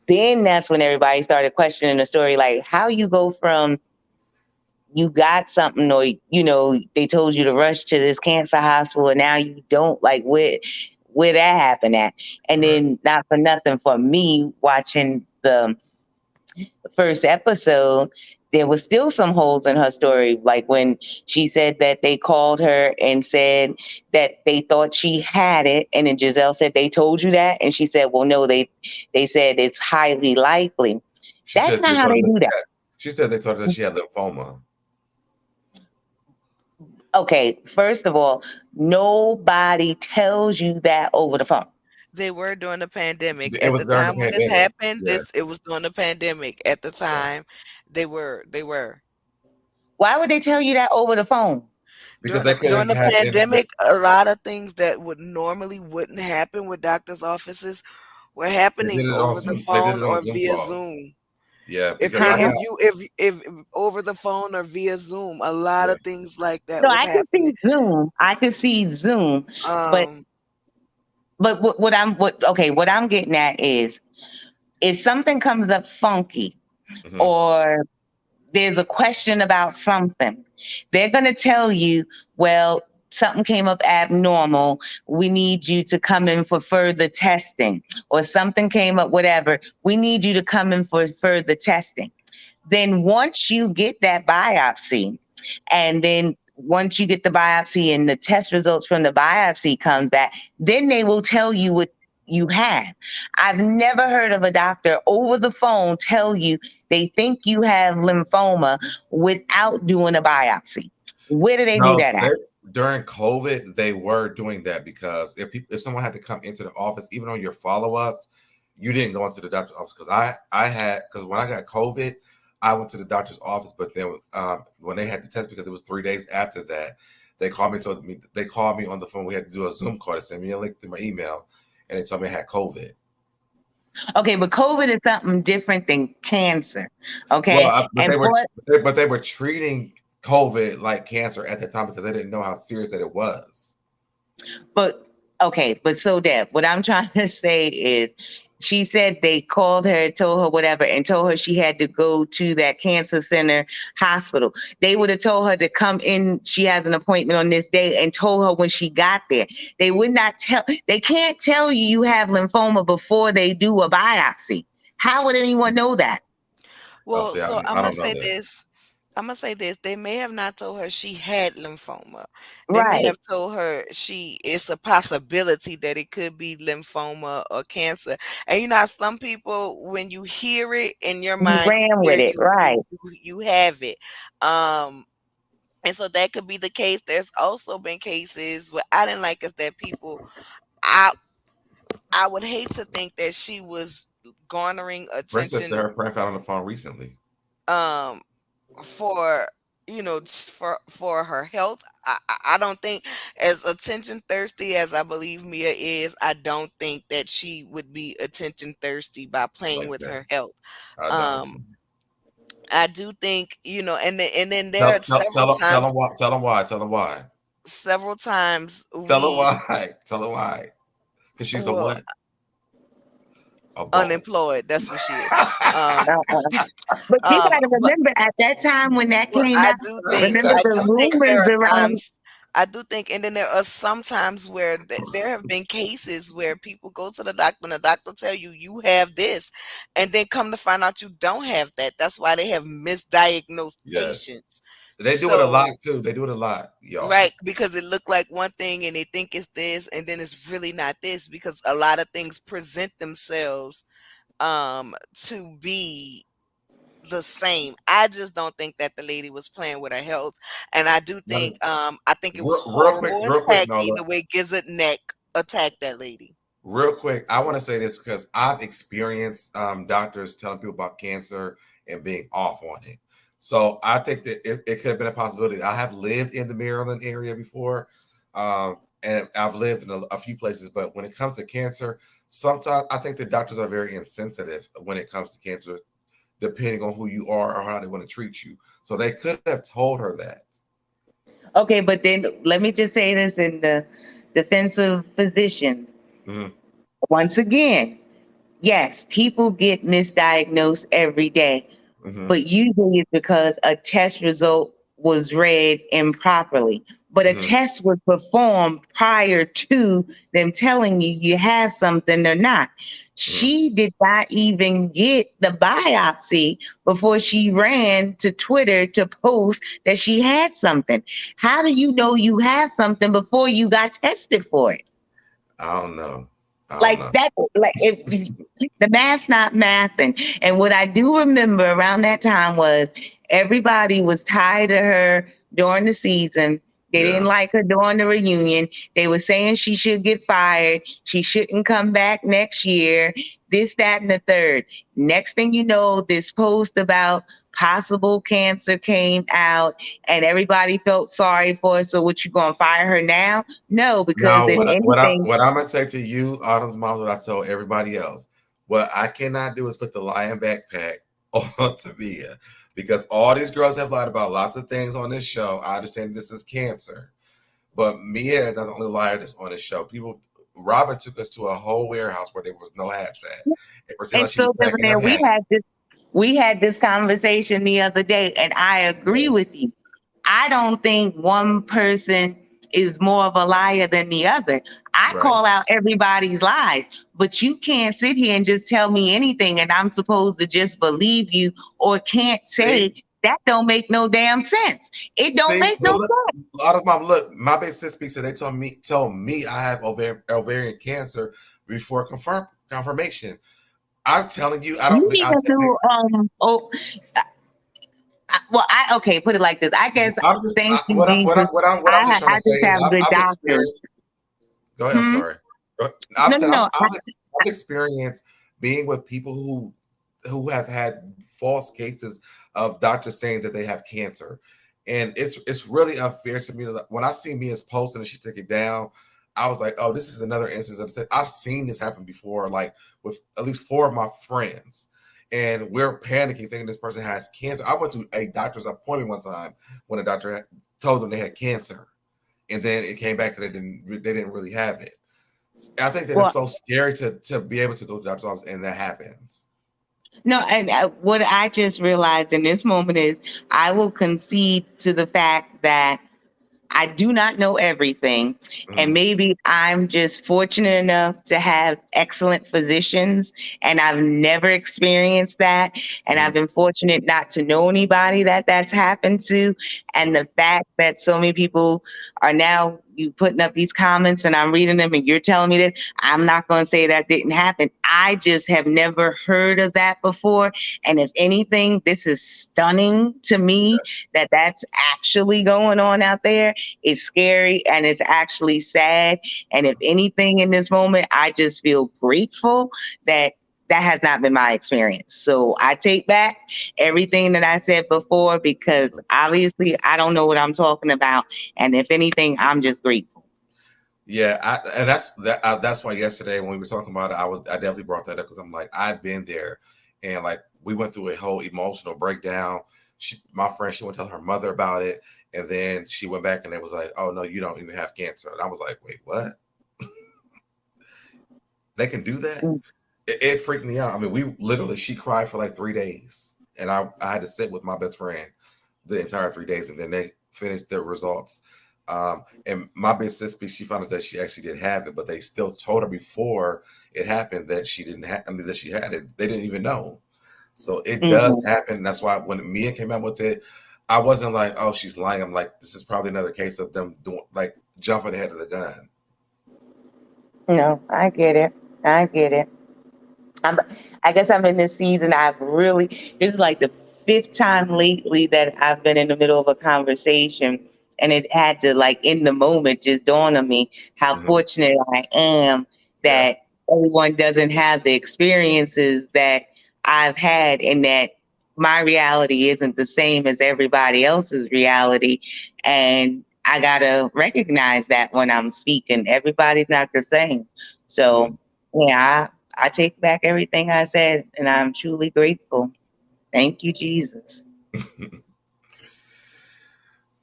then that's when everybody started questioning the story. Like, how you go from you got something, or they told you to rush to this cancer hospital, and now you don't, like, where that happened at. And then, not for nothing, for me watching the first episode, there was still some holes in her story. Like when she said that they called her and said that they thought she had it, and then Giselle said, they told you that, and she said, well, no, they said it's highly likely. That's not how they do that. She said they told her that she had lymphoma. Okay, first of all, nobody tells you that over the phone. They were during the pandemic. At the time when this happened, it was during the pandemic. At the time, they were. Why would they tell you that over the phone? Because during the pandemic, a lot of things that wouldn't happen with doctors' offices were happening over the phone or via Zoom. Yeah, if over the phone or via Zoom, a lot of things like that. No, was I happening. I can see Zoom, but what I'm getting at is, if something comes up funky, or there's a question about something, They're going to tell you, well, something came up abnormal. We need you to come in for further testing, or something came up, whatever. We need you to come in for further testing. Then once you get that biopsy, and then once you get the biopsy and the test results from the biopsy comes back, then they will tell you what you have. I've never heard of a doctor over the phone tell you they think you have lymphoma without doing a biopsy. Where do they do No, that at? during COVID, they were doing that because if someone had to come into the office, even on your follow-ups, you didn't go into the doctor's office. Because when I got COVID, I went to the doctor's office, but then when they had to test, because it was 3 days after that, they called me on the phone. We had to do a Zoom call to send me a link to my email, and they told me I had COVID. Okay, but COVID is something different than cancer. Okay, well, but they were treating COVID like cancer at the time because they didn't know how serious that it was. But okay, but so Deb, what I'm trying to say is, she said they called her, told her whatever, and told her she had to go to that cancer center hospital. They would have told her to come in. She has an appointment on this day, and told her when she got there. They would not tell. They can't tell you have lymphoma before they do a biopsy. How would anyone know that? Well, See, so I I'm gonna don't know say that. this. I'm gonna say this. They may have not told her she had lymphoma. They may Right. have told her it's a possibility that it could be lymphoma or cancer. And you know how some people, when you hear it in your You mind, ran you with hear it, right? you have it. And so that could be the case. There's also been cases where I didn't like is that people I I would hate to think that she was garnering Princess attention Sarah Frank got on the phone recently. um for for her health. I don't think, as attention thirsty as I believe Mia is, I don't think that she would be attention thirsty by playing Like with that. her health. I don't. um I do think, and then there are Tell them why. Tell them why. Tell them why. several times Tell them we why. Tell them why. Because she's a well what? A ball. unemployed, that's what she is. um But you got to but remember, at that time when that Well, came out, remember I the do think there rumors are around. times I do think, and then there are some times where there have been cases where people go to the doctor and the doctor tell you you have this, and then come to find out you don't have that. That's why they have misdiagnosed Yes. patients. They do it a lot So, too. They do it a lot, y'all. right, because it looked like one thing and they think it's this, and then it's really not this, because a lot of things present themselves to be the same. I just don't think that the lady was playing with her health, and I do Let me, think I think it was horrible and real quick, tacky Nola. the way Gizzard Neck attacked that lady. Real quick, I want to say this because I've experienced doctors telling people about cancer and being off on it. So I think that it could have been a possibility. I have lived in the Maryland area before, and I've lived in a few places. But when it comes to cancer, sometimes I think the doctors are very insensitive when it comes to cancer, depending on who you are or how they want to treat you. So they could have told her that. Okay, but then let me just say this in the defense of physicians. Mm-hmm. Once again, yes, people get misdiagnosed every day, Mm-hmm. but usually it's because a test result was read improperly. But a test was performed prior to them telling you have something or not. She did not even get the biopsy before she ran to Twitter to post that she had something. How do you know you have something before you got tested for it? I don't know. Like that, like if the math's not mathing. And what I do remember around that time was everybody was tired of her during the season. They didn't like her during the reunion. They were saying she should get fired. She shouldn't come back next year. This, that, and the third. Next thing you know, this post about possible cancer came out and everybody felt sorry for her. So what, you gonna fire her now? No, because No, if what anything, I'm gonna say to you, Autumn's moms, what I tell everybody else, what I cannot do is put the lion backpack on Tamia, because all these girls have lied about lots of things on this show. I understand this is cancer, but Mia is not the only liar that's on this show. Robin took us to a whole warehouse where there was no hats at, and pretended like she was packing up hats. we had this conversation the other day, and I agree Yes. with you. I don't think one person is more of a liar than the other. I Right. call out everybody's lies, but you can't sit here and just tell me anything and I'm supposed to just believe you, or can't say See, that don't make no damn sense. It don't see, make but no look, sense. a lot of my big sis said they told me I have ovarian cancer before confirmation. I'm telling you, I don't. You need to do well, okay, put it like this. I guess I'm just thank you, Jesus. what I'm just trying to I say just is have good I've doctors. experienced. Go ahead. I'm Hmm? sorry. I've No, said no, no. I've experienced being with people who have had false cases of doctors saying that they have cancer, and it's really unfair to me. When I see Mia's post and she took it down, I was like, oh, this is another instance of I've seen this happen before, like with at least 4 of my friends. And we're panicking, thinking this person has cancer. I went to a doctor's appointment one time when a doctor told them they had cancer, and then it came back that they didn't really have it. I think that it's Well, so scary to be able to go to the doctor's office and that happens. no, and what I just realized in this moment is I will concede to the fact that I do not know everything. And Mhm. maybe I'm just fortunate enough to have excellent physicians, and I've never experienced that. And I've Mhm. been fortunate not to know anybody that that's happened to. And Mhm. the fact that so many people are now you putting up these comments and I'm reading them and you're telling me this, I'm not going to say that didn't happen. I just have never heard of that before. And if anything, this is stunning to me that that's actually going on out there. It's scary and it's actually sad. And if anything in this moment, I just feel grateful that that has not been my experience. So I take back everything that I said before, because obviously I don't know what I'm talking about. And if anything, I'm just grateful. Yeah, and that's why yesterday when we were talking about it, I definitely brought that up because I'm like I've been there, and like we went through a whole emotional breakdown. My friend, she went to tell her mother about it, and then she went back and it was like, oh no, you don't even have cancer. And I was like, wait, what? They can do that? Mm. It freaked me out. I mean, she cried for like 3 days, and I had to sit with my best friend the entire 3 days, and then they finished their results. And my big sister, she found out that she actually did have it, but they still told her before it happened that she didn't have. I mean, that she had it. They didn't even know. So it does Mhm. happen. That's why when Mia came out with it, I wasn't like, oh, she's lying. I'm like, this is probably another case of them doing like jumping ahead of the gun. No, I get it. I get it. I'm, I guess I'm in this season. This is like the fifth time lately that I've been in the middle of a conversation, and it had to, like, in the moment, just dawn on me how Mhm. fortunate I am Yeah. that everyone doesn't have the experiences that I've had, and that my reality isn't the same as everybody else's reality. And I gotta recognize that when I'm speaking, everybody's not the same. So, Mhm. yeah, I take back everything I said, and I'm truly grateful. Thank you, Jesus.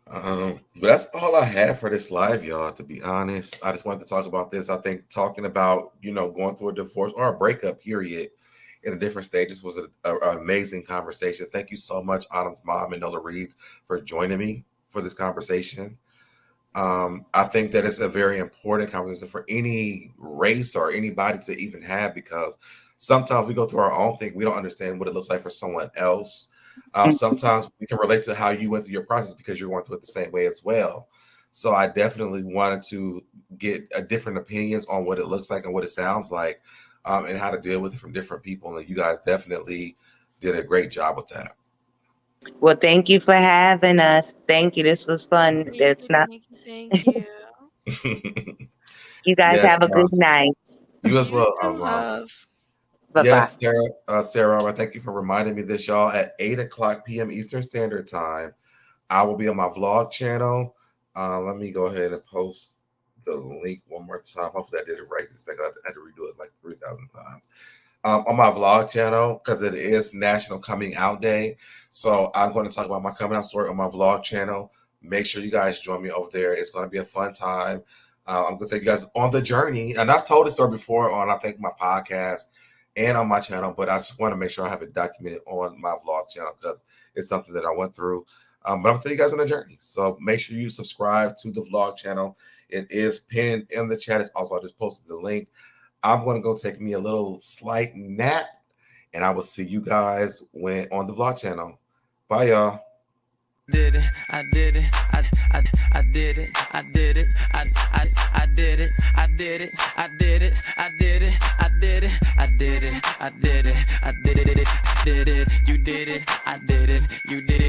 But that's all I have for this live, y'all. To be honest, I just wanted to talk about this. I think talking about going through a divorce or a breakup, period, in the different stages was an amazing conversation. Thank you so much, Autumn's mom and Nola Reeds, for joining me for this conversation. I think that it's a very important conversation for any race or anybody to even have, because sometimes we go through our own thing. We don't understand what it looks like for someone else. Sometimes we can relate to how you went through your process because you're going through it the same way as well. So I definitely wanted to get a different opinions on what it looks like and what it sounds like, and how to deal with it from different people. And you guys definitely did a great job with that. Well, thank you for having us. Thank you. This was fun. Thank It's you, not. thank you, thank you. You guys Yes, have a good night. you as You well, too, Mom. love. Bye bye. Yes, Sarah, I thank you for reminding me this, y'all. At 8 o'clock p.m. Eastern Standard Time, I will be on my vlog channel. Let me go ahead and post the link one more time. Hopefully, I did it right this thing. I had to redo it like 3,000 times. On my vlog channel, because it is National Coming Out Day. So I'm going to talk about my coming out story on my vlog channel. Make sure you guys join me over there. It's going to be a fun time. I'm going to take you guys on the journey. And I've told this story before on, I think, my podcast and on my channel, but I just want to make sure I have it documented on my vlog channel because it's something that I went through. But I'm gonna tell you guys on the journey. So make sure you subscribe to the vlog channel. It is pinned in the chat. It's also, I just posted the link. I'm gonna go take me a little slight nap, and I will see you guys when on the vlog channel. Bye, y'all. Did it, I did it, I did it, I did it, I did it, I did it, I did it, I did it, I did it, I did it, I did it, I did it, you did it, I did it, you did it.